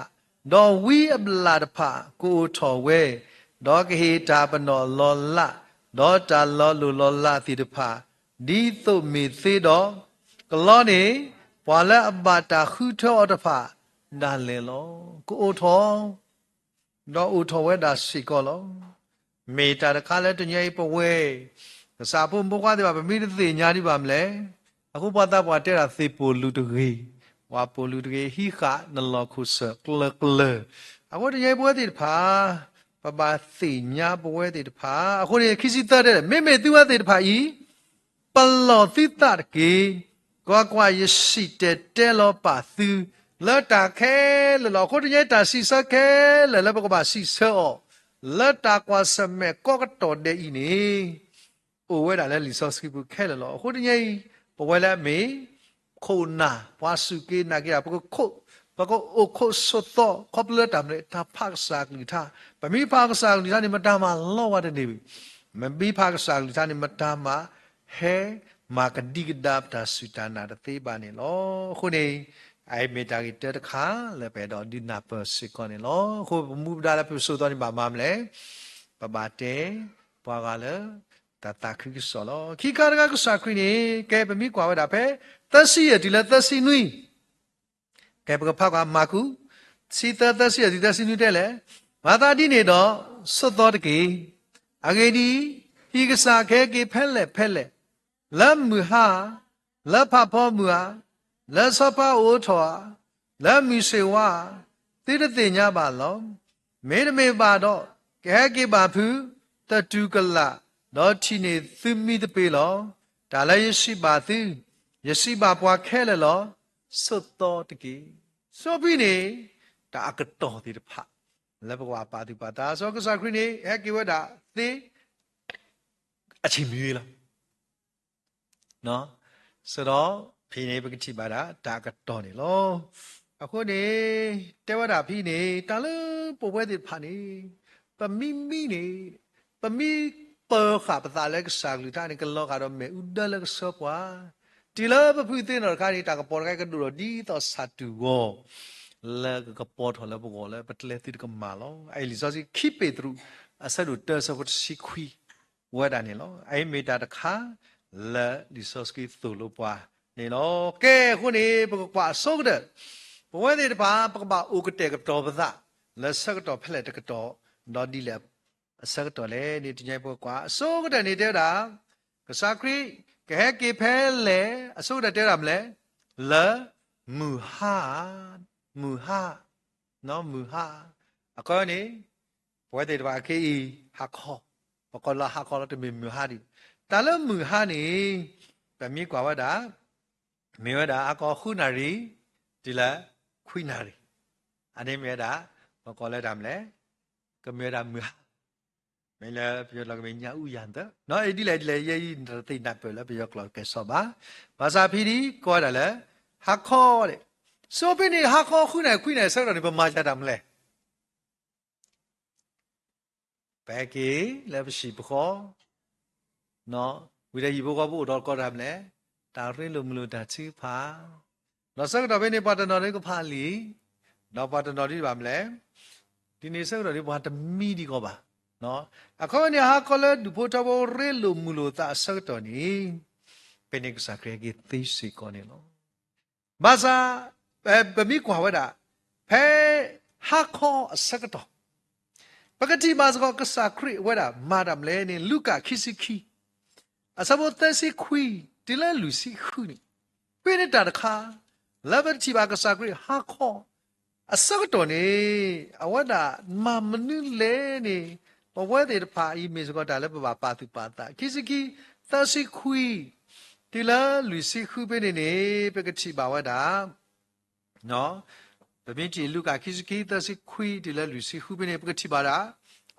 တော့ဝီအဘလာတဖာကိုထော်ဝဲတော့ကဟေတာပနောလောလတော့တာလောလူလောလတိတဖာဒီသုမေသေးတော့ကလောနေဘွာလက်အဘတာခူထောတဖာဒါလေလောကိုထော်တော့ဦးထော်ဝဲတာစီကောလောမေတာတခါလဲတညိပဝဲစာဖို့ဘွားတဲ့ပါမိသေးညာဒီပါမလဲအခုဘွားတာဘွားတဲ့တာသေပိုလူတကြီးဝါပိုလူတကြီးဟိခနလောခုစကလကလအခုတညိဘွားတဲ့ဖာပပသိညာဘဝဲတဲ့တဖာအခုနေခိစီတတဲ့မေမေသူဝတဲ့တဖာဤပလောသီတတကေကွာယရှိတဲ့လောပါသူလတာခဲလောခုတညတာစီစခဲလဘကပါစီဆောလတာကွာစမဲကောကတော်တဲ့ဤနေအိုဝဲတာလဲလီဆော့စကိပုခဲလောခုတညဘဝဲလဲမေခိုနာဘွာစုကေနာကေပကခိုဘကောအိုခိုဆောတော့ခေါပလတမ်လေတာဖက်ဆာကလီတာပမီဖက်ဆာကလီတာနေမတာမလောဝတ်နေပြီမဘီဖက်ဆာကလီတာနေမတာမဟဲ มากดีกดับตาสุตานาเตบานี่ล้อคนนี้ไอเมตากิเตอร์ขาแล้วไปดอดินาเปอร์สิก่อนนี่ล้อคนมูดาลาเปสุตอนนี้บามามเลยปะบาเตปะกาลตาคือสอล้อขี้การกก็สักครีนี่แกไปมีกว่าว่าดาเพตัดสีดีละตัดสีนุยแกไปก็พักว่ามากุสีตัดสีดีตัดสีนุยได้เลยมาตาดีเนี่ยดอสุดต่อตะกี้อาเกดีฮีกษาแค่เก็บเพลเล่ลัมมือหาลับพาพ่อมือลับสภาโอทอลัมมีเสวาติดติญาบาลอเมดเมบาดอแค่เก็บบาพูตะตุกละดอทีนี่ซึมีตะเปลอดาลายสิบาตือยสิบาปวาแค่ละลอสุดต่อตะกี้สุบินี่ตาอักตอติดพะแล้วบอกว่าปาติปาตาสอกสักครีนี่แฮกิวดาตีอชิมีละเนาะสดอพี่นี่เป็นที่บาดาตากระตอนี่ล้อအခုနေတဲဝဒพี่นี่ตาลပိုပွဲတိဖာนี่ปะมิมินี่ปะมิเปอขาปะตาเล็กสากลุท่านี่ก็ลอกကတော့မဲဥဒလက်ဆောပွာဒီလပဖူသိနော်ခါนี่ตากပေါ်ကဲကဒူတော့ဒီတော့စတူကိုလဲကပေါ်ထော်လဲဘောလဲပတလဲတိကမာလောအဲလီစောစီခိပေတရူအဆက်တို့တဲဆော့စီခွီဝဲတာနေလောအဲမေတာတခါလဲလီစောစကီသူလို့ပွာနေလောကဲခုနေပကွာဆော့တဲ့ဘဝတဲ့ဘာပကပါဥကတဲ့ကတော့ပသလဲဆက်ကတော့ဖက်လက်တကတော့တော့ဒီလဲအဆက်ကတော့လေနေတညိုင်ပေါ်ကွာအစိုးကတဲ့နေတဲ့တာကစားခရီကဲကေဖဲလေအစိုးတဲ့တဲ့တာမလဲလဲမူဟာနော်မူဟာအကောနေဘဝတဲ့ဘာခေဟာခောပကလာဟာခောတဲ့မူဟာဒီတာလဲမူဟာနေဗမီကွာဝတာမေဝတာအကောခုနာရီဒီလဲခွိနာရီအနေမေတာမကောလဲတာမလဲကမေတာမူဟာမဲလဲပြောလကမညာဥယန်တဲ့နော်အဲ့ဒီလေရဲ့တိနပ်ပဲလဲပြောကလောကဲဆောပါဘာသာဖီဒီကောတာလဲဟာခောတဲ့ဆိုပြီးနေဟာခောခွိနေဆက်တော့ဒီပမာချတာမလဲဘယ်ကေလဲပရှိပခောနော်ဝိရဟိဘောကဘုတော့ကောတာမလဲတာရင်းလို့မလို့တာချီဖာနော်ဆက်တော့ဘယ်နေပါတနော်လေးကိုဖာလီနော်ပါတနော်ဒီပါမလဲဒီနေဆက်တော့ဒီဘာတမီဒီကောပါနော်အခုနေဟာကောလဲဒူဖို့တော့ရဲလို့မလို့တာဆက်တော့နေပင်နေကစားကြရဲ့သိစီကောနေလို့ဘာသာဘမီကွာဝဒါဖဲဟာခောအဆက်တော့ပကတိဘာစကောကစားခရီဝဒါမာဒမ်လဲနေလူကာခိစီခီအစဘောသက်စီခွီဒီလဲလူစီခုနေပြနေတာတခါလဘတိဘာကစားခရီဟာခောအဆက်တော့နေအဝဒါမမနုလဲနေဘဝတဲ့ဖာအီမေစကောဒါလဲပပါသူပါတာခိစီခီသက်စီခွီဒီလဲလူစီခုပြနေနေပကတိဘာဝဒါနော်ဗမင်းကြီးလူကခိစကီသစီခွီဒီလဲလူစီခုပနေပကတိပါတာ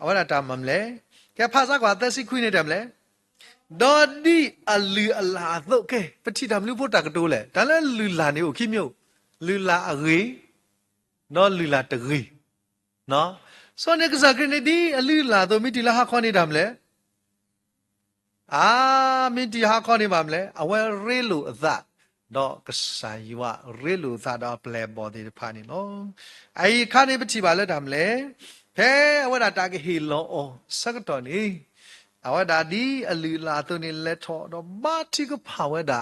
အဝရတာမမလဲကဲဖာစားကွာသစီခွီနေတယ်မလဲဒေါ်ဒီအလူအလာတော့ကဲပတိတမလူဖို့တကတိုးလဲဒါလဲလူလာနေကိုခိမြို့လူလာအရေနော်လူလာတရေနော်စောနေကစားခနေဒီအလူလာတော့မိတီလာဟာခေါနေတာမလဲအာမိတီဟာခေါနေပါမလဲအဝဲရဲလို့အသတော့ကစားယူရဲလို့သာတော့ပလဲပေါ်ဒီဖာနေနော်အဲခါနေပတိပါလဲဒါမလဲဖဲအဝဒတာကဟီလောအောစကတော့နေအဝဒဒီအလူလာတုန်နေလက်ထော်တော့ဘာတိကဖာဝဒ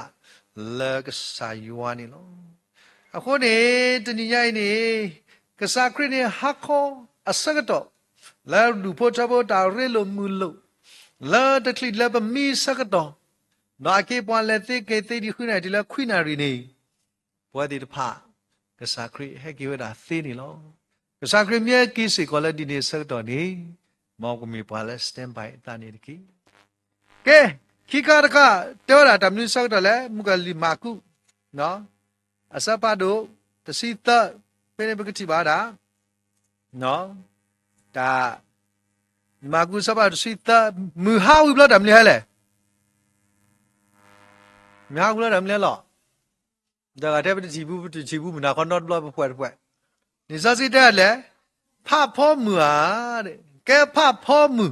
လဲကစားယူနေလောအခုနေတနည်းရိုင်းနေကစားခရနေဟာခောအစကတော့လဲလူဖို့ချဖို့တာရဲလို့မူလို့လဲတခလီလဲပမီစကတော့နော်အကေပွားလက်သိကေသိဒီခွိနေဒီလခွိနာရီနေဘွားဒီတဖကစားခရီဟဲကေဝဒါသိနေလောကစားခရီမြဲကိစီကောလက်ဒီနေဆက်တော်နေမောကမီပွားလက်စတန်ဘိုင်တာနေတကီကဲခိကာရကတောတာတမနုဆောက်တော်လဲမုကလီမာကုနော်အစပါတို့တစီတပင်ပကတိပါတာနော်ဒါမာကုစပါတစီတမူဟာဝိဘလတမလီဟဲလဲများကူလာတယ်မလဲလောဒါကတဲ့ပတိဘူးမနာခွန်တော့ဘလဖွဲ့နေစားစီတဲ့လေဖဖောမူဟာတဲ့ကဲဖဖောမူ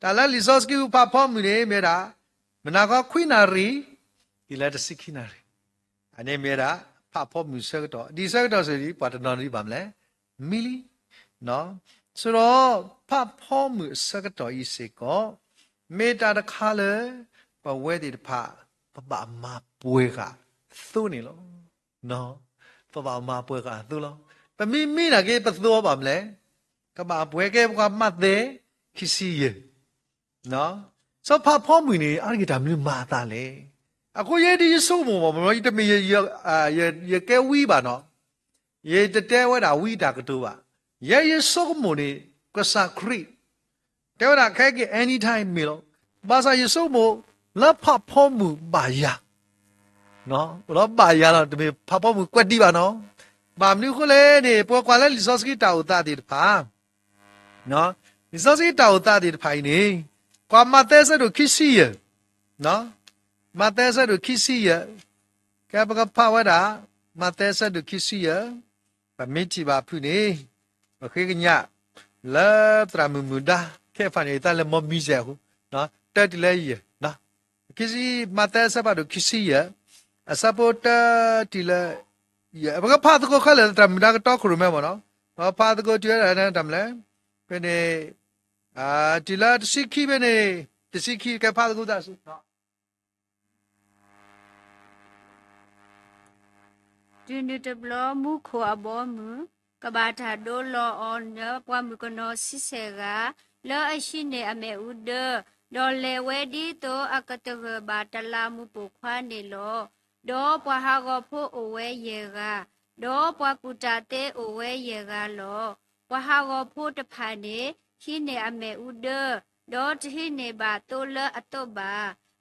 ဒါလည်းလီဆော့စကီဖဖောမူနေမြဲတာမနာခွခွိနာရီ ဒီလက်တစိခိနာရီအနေမေရာဖဖို့မှုစကတော့ဒီစကတော့ဆိုဒီပါတနော်ဒီပါမလဲမီလီနော်ဆိုတော့ဖဖို့မှုစကတော့ဤစေကောမေတာတခါလေပဝဲဒီတဖပပမပွေကသူ့နေလို့နော်ပပမပွေကသူ့လို့ပမိနာကေပသောပါမလဲကဘာပွေကေကမတ်တဲ့ခီစီယေနော်ဆိုဖဖို့မှုနေအရိကတမျိုးမာတာလေအခုရေဒီဆိုမမမတမီရကဲဝီပါနော်ရေတတဲဝဲတာဝီတာကတူပါရေဆိုမနေကဆာခရီတဲဝဲတာခဲက anytime မီလို့ဘာသာရေဆိုမလဖဖို့မှုပါရနော်တော့ပါရတော့တမီဖဖို့မှုကွက်တီးပါနော်ဘာမလို့ခလဲနေပေါ်ကွာလဲ resource ကတာဥတာဒီတဖာနော် resource ကတာဥတာဒီတဖိုင်နေကွာမတဲစတို့ခီစီရနော်မတဲဆတ်တို့ခိစီယကပကဖဝဒါမတဲဆတ်တို့ခိစီယပမိတိပါဖုနေဘခေကညလာတရမမူဒါခေဖာနေတာလမမီဇေဟုနော်တက်တလဲရနော်ခိစီမတဲဆတ်ပါတို့ခိစီယအစပေါ်တာတီလာယဘကဖာတကိုခလဲတရမဒါကတော့ခရမဲမနော်ဘာဖာတကိုကျွဲရတဲ့တမလဲဘယ်နေတီလာတစီခိဘယ်နေတစီခိကဖာတကိုဒါဆုနော်ဒီနတဘလမှုခေါ်ဘောမှုကဘာသာဒိုလောအော်နပွားမှုကနောစစ်ဆေကလောအရှိနေအမေဥဒဒေါ်လေဝဲဒီတိုအကတကဘာတလာမှုပုခွားနေလောဒေါ်ပွားဟာကဖို့အဝဲရေကဒေါ်ပွားကူတာတဲအဝဲရေကလောပွားဟာကဖို့တဖာနေရှိနေအမေဥဒဒေါ်တဟိနေဘာတိုလအတုဘာ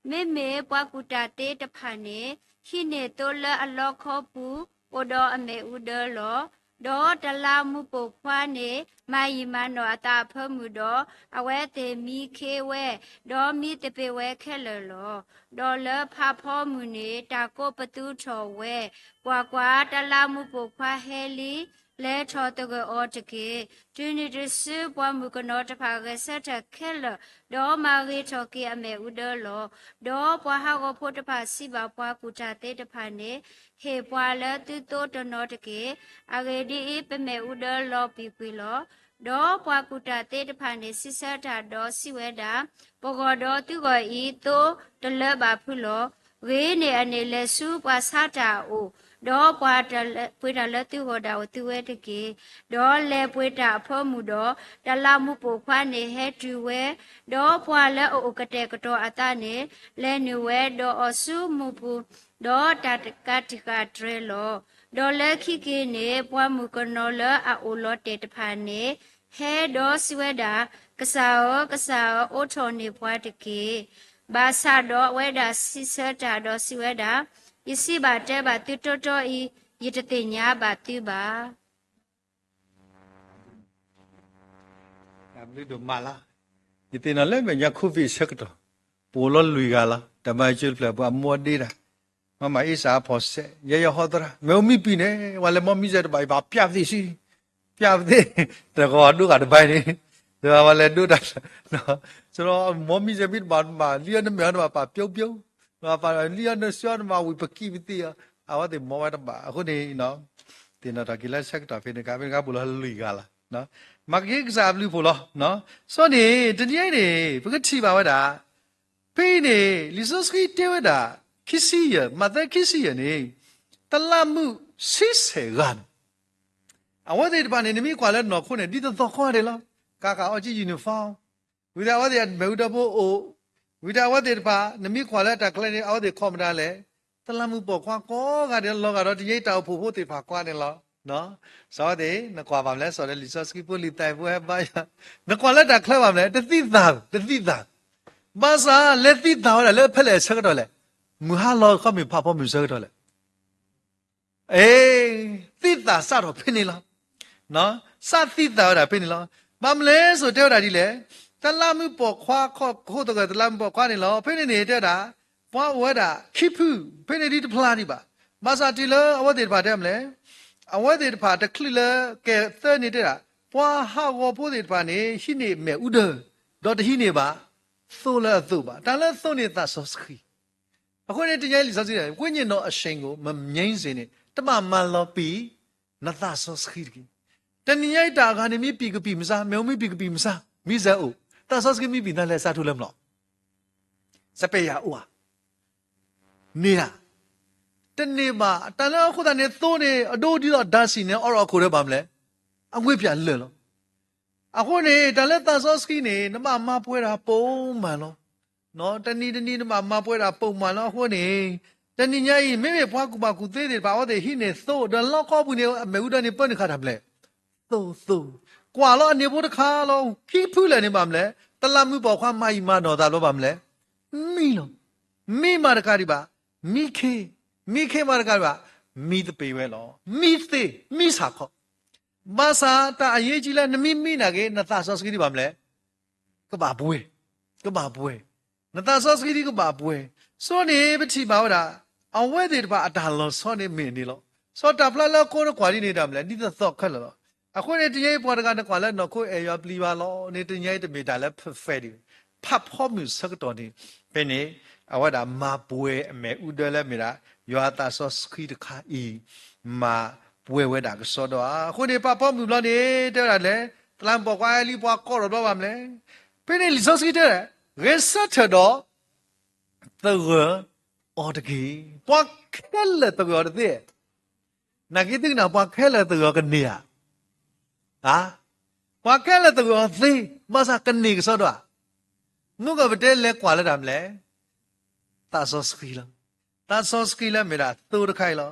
မေမေပွားကူတာတဲတဖာနေရှိနေတိုလအလောခောပူโอดออเมอุเดลอดอตะลามุปุควาเนมายิมานออตาเพิ่มุดออเวเตมีเคเวดอมีตะเปเวแค่เลลอดอเลพาพ่อมุเนตาโกปตุชอเวกว่าตะลามุปุควาเฮลีလဲထောတကအောတကေတွင်နေတစပွားမှုကနောတဖာကဆက်ထခဲလဒေါ်မာရီထောကေအမေဥဒလောဒေါ်ပွားဟာကိုဖို့တဖာစီပါပွားကူတာတေတဖာနေဟေပွားလဲတူတိုတနောတကေအဂေဒီပမေဥဒလောပီပီလောဒေါ်ပွားကူတာတေတဖာနေစစ်ဆက်တာဒေါ်စီဝဲတာပဂောဒေါ်သူကိုဤတိုတလဘာဖုလောဝေးနေအနေလဲစုပွားစားတာအိုဒေါ်ပွားတပွေတာလက်သူဟောတာဝသူဝဲတကေဒေါ်လဲပွေတာအဖို့မှုတော့တလာမှုပုခွားနေဟဲတူဝဲဒေါ်ပွားလဲအိုကတဲ့ကတော့အတနေလဲနေဝဲဒေါ်အဆုမှုပူဒေါ်တတကတိကဒရဲလောဒေါ်လဲခိကေနေပွားမှုကနော်လအိုလောတေတဖာနေဟဲဒေါ်စဝဲတာကစားအိုထော်နေပွားတကေဘာသာတော့ဝဲတာစိစတာတော့စီဝဲတာယစီပါတဲပါတူတော်တော်ဤယတတိညာပါတူပါအမလို့မလာဒီတင်လည်းမညာခုဖိဆက်တော့ပိုလလူကလာတမချူဖလပမောဒီတာမအိစာဖောဆေရဟောဒရာမေမီပိနေဝါလေမမီဇတ်ဘိုင်ဘာပြပ်သည်စီပြပ်သည်တကောဒုကတပိုင်နေဒါဝါလေဒုတာနော်ဆိုတော့မမီဇတ်ဘစ်ဘာလီယနမြန်ဘာပြုတ်ပါလီယနဆွမ်းမှာဝိပကိဝတိအဝတ်မောဝတ်ပါအခုနေနော်တင်တော့ကီလာဆက်တာဖိနေကဘယ်ကဘူလာလူကလာနော်မကိကစားလူဖို့လောနော်စောနေတတိယနေဘကတိပါဝတာဖိနေလီဆိုစကီတေဝတာခီစီယမသက်ခီစီယနေတလမှုစိစေကန်အဝတ်ဒီပါနေနမီကွာလဲနော်ခုနေဒီတော့ခေါ်တယ်လားကာအကြည့်ယူနီဖောင်းဝိဒါဝတ်ရမေဒဘောအိုဝိဒါဝတ်ဒီပါနမီကွာလဲတကလဲနေအော်ဒီခေါ်မတာလဲတလမှုပေါ်ခွာကောကတဲ့လောကတော့ဒီရိတ်တောက်ဖို့တေပါကွာတယ်လားနော်စောတဲ့နကွာပါမလဲစောတဲ့လီဆော့စကီပိုလီတိုင်ပွဲပါနကွာလဲတကလဲပါမလဲတတိသာဘာသာလက်တိသာလဲဖက်လဲဆက်တော့လဲမူဟာလောခမီဖာဖို့မြဆက်တော့လဲအေးတိသာစတော့ဖိနေလားနော်စတိသာတာဖိနေလားဘာမလဲဆိုတဲ့တာဒီလေတလမှုပေါ်ခွာခို့တော့တလမှုပေါ်ခွာနေလောဖိနေနေတဲ့တာပွားဝဲတာခိဖူဖိနေဒီတဖလာဒီပါမစာတီလအဝတ်တေပါတဲ့မလဲအဝဲတေတဖာတခလကဲသဲနေတဲ့တာပွာဟာဝဖို့တေတဖာနေရှိနေမဲ့ဥဒဒေါ်တဟိနေပါသို့လဲသို့ပါတန်လဲသို့နေတာဆောစခီ အခုနေတရားလီစောစီတယ်ဝိညာဉ်တော်အရှင်ကိုမငြိမ့်စေနဲ့တမမန်လောပီနသဆောစခိကီတဏိယိတာကနေမိပီကပီမစားမေုံမိပီကပီမစားမိဇအိုသဆောစခိမိပီနလဲစားထုလဲမလို့စပေယာအိုနေရတနေ့မှာတန်လောက်ခုတနဲ့သိုးနေအတိုးဒီတော့ဓာတ်စီနေအော်အော်ခိုရဲပါမလဲအငွေ့ပြလွတ်လို့အခုနေတန်လက်သဆောစခိနေနမမပွဲတာပုံမှန်လို့နော်တဏီနမမပွဲတာပုံမှန်လို့အခုနေတဏီညာကြီးမိမိဘွားကူပါကူသေးတယ်ပါဟောတဲ့ဟိနေသိုးတလောက်ခေါ်ဘူးနေအမေဦးတနေပတ်နေခါတာမလဲသိုးကွာလို့အနေဖို့တခါလုံးခိဖူးလည်းနေပါမလဲတလမှုပေါ်ခွာမိုင်မတော်တာလို့ပါမလဲမိလို့မိမတကားဒီပါမိခေမာကပါမိတပေဝဲလောမိသေးမိစာခောဘာသာတာအရေးကြီးလားနမိနာကေနသဆောစကီဒီပါမလဲကဘာဘွေနသဆောစကီဒီကဘာဘွေစောနေပတိပါဝတာအဝဲတဲ့တပါအတာလောစောနေမင်းနေလောစောတာပလာလောကိုရကွာဒီနေတာမလဲဒီသသော့ခက်လောအခုနေတရေပေါ်တကနကွာလဲနော်ကိုအေရပလီပါလောနေတညိုက်တမီတာလဲဖဲဒီဖတ်ဖို့မြစကတော်ဒီဘယ်နေအဝဒါမဘွေအမေဥဒလဲမီရာယောတာဆောစခီတခါဤမာပွဲဝဲတာကစောတော့အခုနေပပေါ်မြလို့နေတဲ့ရလဲတလန်ပေါ်ကွာလီပွားကောတော့ပါမလဲဖိနေလီဆောစခီတဲ့ရက်ဆက်တော့တော့အော်တကြီးပွားခဲလက်တော့တဲ့နာဂီတင်နာပွားခဲလက်တော့ကနေဟာပွားခဲလက်တော့သေးမစားကနေကစောတော့ငုကဘတဲလဲကွာလဲတာမလဲတာဆောစခီလားတာဆောစကီလာမေရာတူတခိုင်လော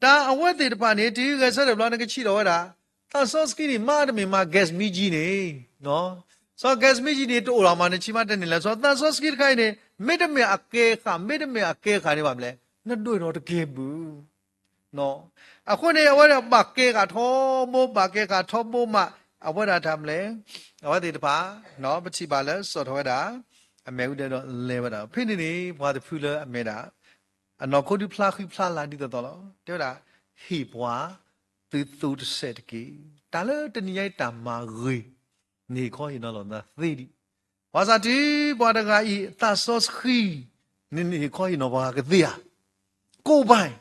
တာအဝတ်တေတပါနေဒီကဆက်တယ်ဘလာနကချီတော့တာတာဆောစကီနီမာဒမီမာဂက်မီဂျီနေနော်ဆောဂက်မီဂျီနေတိုရာမနေချီမတဲ့နေလဲဆောတာဆောစကီတခိုင်နေမေတမေအကေခနေပါမလဲနှစ်တွေ့တော့တကယ်ဘူးနော်အခုနေအဝတ်ပါကေကထောမိုးပါကေကထောမိုးမအဝတ်တာထားမလဲအဝတ်တေတပါနော်ပချိပါလဲစောထောတာအမေဦးတဲ့တော့လဲပါတာဖိနေနေဘာတဖူလဲအမေတာအနော်ကိုဒီဖလာခိဖလာလာဒီတော့လောတဲ့တာဟိဘွာသူတဆက်တကီတာလေတနိယတမရေနေခေါ်ရင်တော့နာသေဒီဝါစာတီဘွာတကဤသဆောစခီနေခေါ်ရင်တော့ဘာကတိယကိုပိုင်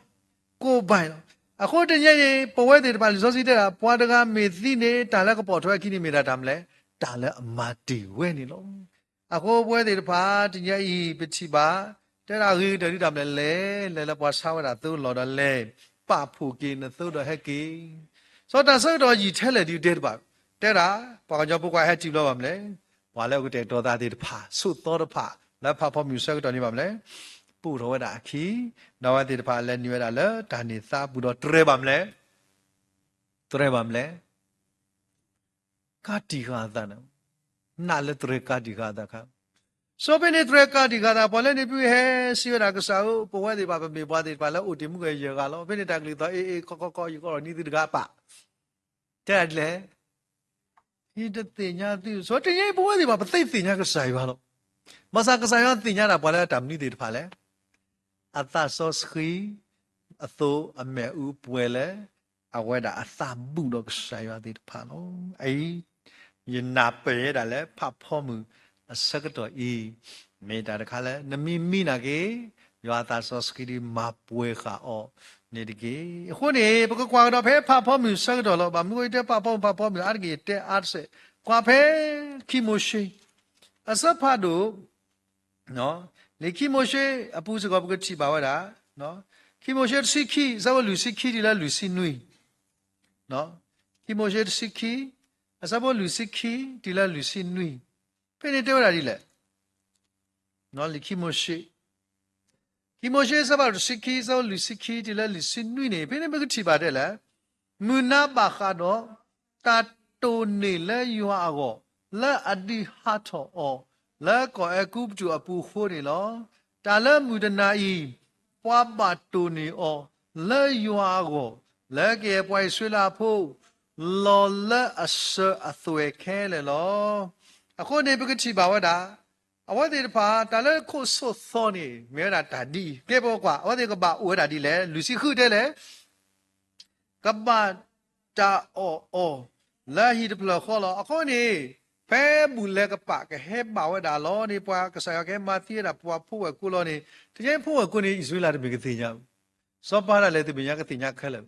အခုတညရေပဝဲတဲ့ပါလစောစီတဲ့ဘွာတကမေသိနေတာလည်းကပေါ်ထွက်ခိနေမိတာတမ်းလဲတာလည်းအမတီဝဲနေလို့အခုဘွဲတဲ့ပါတညဤပချိပါတဲ့ရာကြီးတတိတမလဲပွားစားဝတာသူ့လော်တော့လဲပဖူကိနသုတော့ဟက်ကီစောတာဆောတော့ကြီးထဲလေဒီတဲ့ပါတဲ့ရာပေါ်ကြောပုကွာဟက်ကြည့်လို့ပါမလဲဘာလဲကတဲ့တော်သားတဲ့ဖာဆုတော်တဖာလက်ဖာဖို့မြူဆက်တော့နေပါမလဲပူတော်တာခီနော်တဲ့ဖာလဲညွဲတာလဲဒါနေစားပူတော့တရဲပါမလဲကာတီခါသနာနာလဲတရဲကာတီခါသခါဆိုပနေထရကာဒီကတာပေါ်လဲနေပြီဟဲစီရတာကစားပေါ်ဝဲဒီပါမေပွားဒီပါလဲအိုတီမှုကရေကလောဖိနေတာကလေးတော့အေးကောယူကောနီဒီကပါတဲ့လေဟိတတင်ညာတိဆိုတရေပေါ်ဝဲဒီပါပသိတင်ညာကစားရလောမဆာကစားရတင်ညာတာပေါ်လဲတမ်နီဒီတဖာလဲအသဆောစခီအသောအမေဥပွဲလဲအဝဲတာအသမှုတော့ကစားရဒီတဖာလောအေးယနာပေတာလဲဖဖောမှုအစကတော့ဤမေတာတခါလဲနမိနာကေရွာသားဆောစကီဒီမပွဲခါအောနေတကေအခုနေဘကကွာတော့ဖဲဖဖောမြူစကတော့လောဘာမွေတဲ့ဖဖောမြူအားကေတဲ့အားစေကွာဖဲခီမိုရှိအစဖတ်တို့နော်လေခီမိုရှိအပူစကောဘကချီပါဝတာနော်ခီမိုရှိစီခီဇဝလူစီခီဒီလာလူစီနွီနော်ခီမိုရှိစီခီအစဘလူစီခီဒီလာလူစီနွီဖိနေတော့ရည်လေနော်လီခီမိုရှိစဘာစီခီဇောလူစီခီဒီလာလူစီနွီနေဖိနေဘကချီပါတယ်လားမူနာပါခါတော့တာတိုနေလဲယူဟာကောလဲအဒီဟာတော့လဲကောအကူပတူအပူခိုးနေလောတာလဲမူဒနာဤပွားပါတိုနေအောလဲယူဟာကောလဲကေပွိုင်ဆွေလာဖို့လောလဲအဆအသွေခဲလေလောအခုနေပကတိပါဝတာအဝတိတဖာတာလဲခုဆွသောနေမဲတာတာဒီကေဘောကွာအဝတိကပါဝဲတာဒီလေလူစီခုတဲ့လေကပတာအောလာဟီတဖလခေါ်လောအခုနေ ဖဲမူလကပကဟဲဘာဝဒါလောနေပွားကဆာကဲမာတိရပွားဖို့ဝကူလောနေတကယ်ဖို့ဝကူနေဣဆွေလာတမီကတိညာစောပါရလေတမီညာကတိညာခဲလေ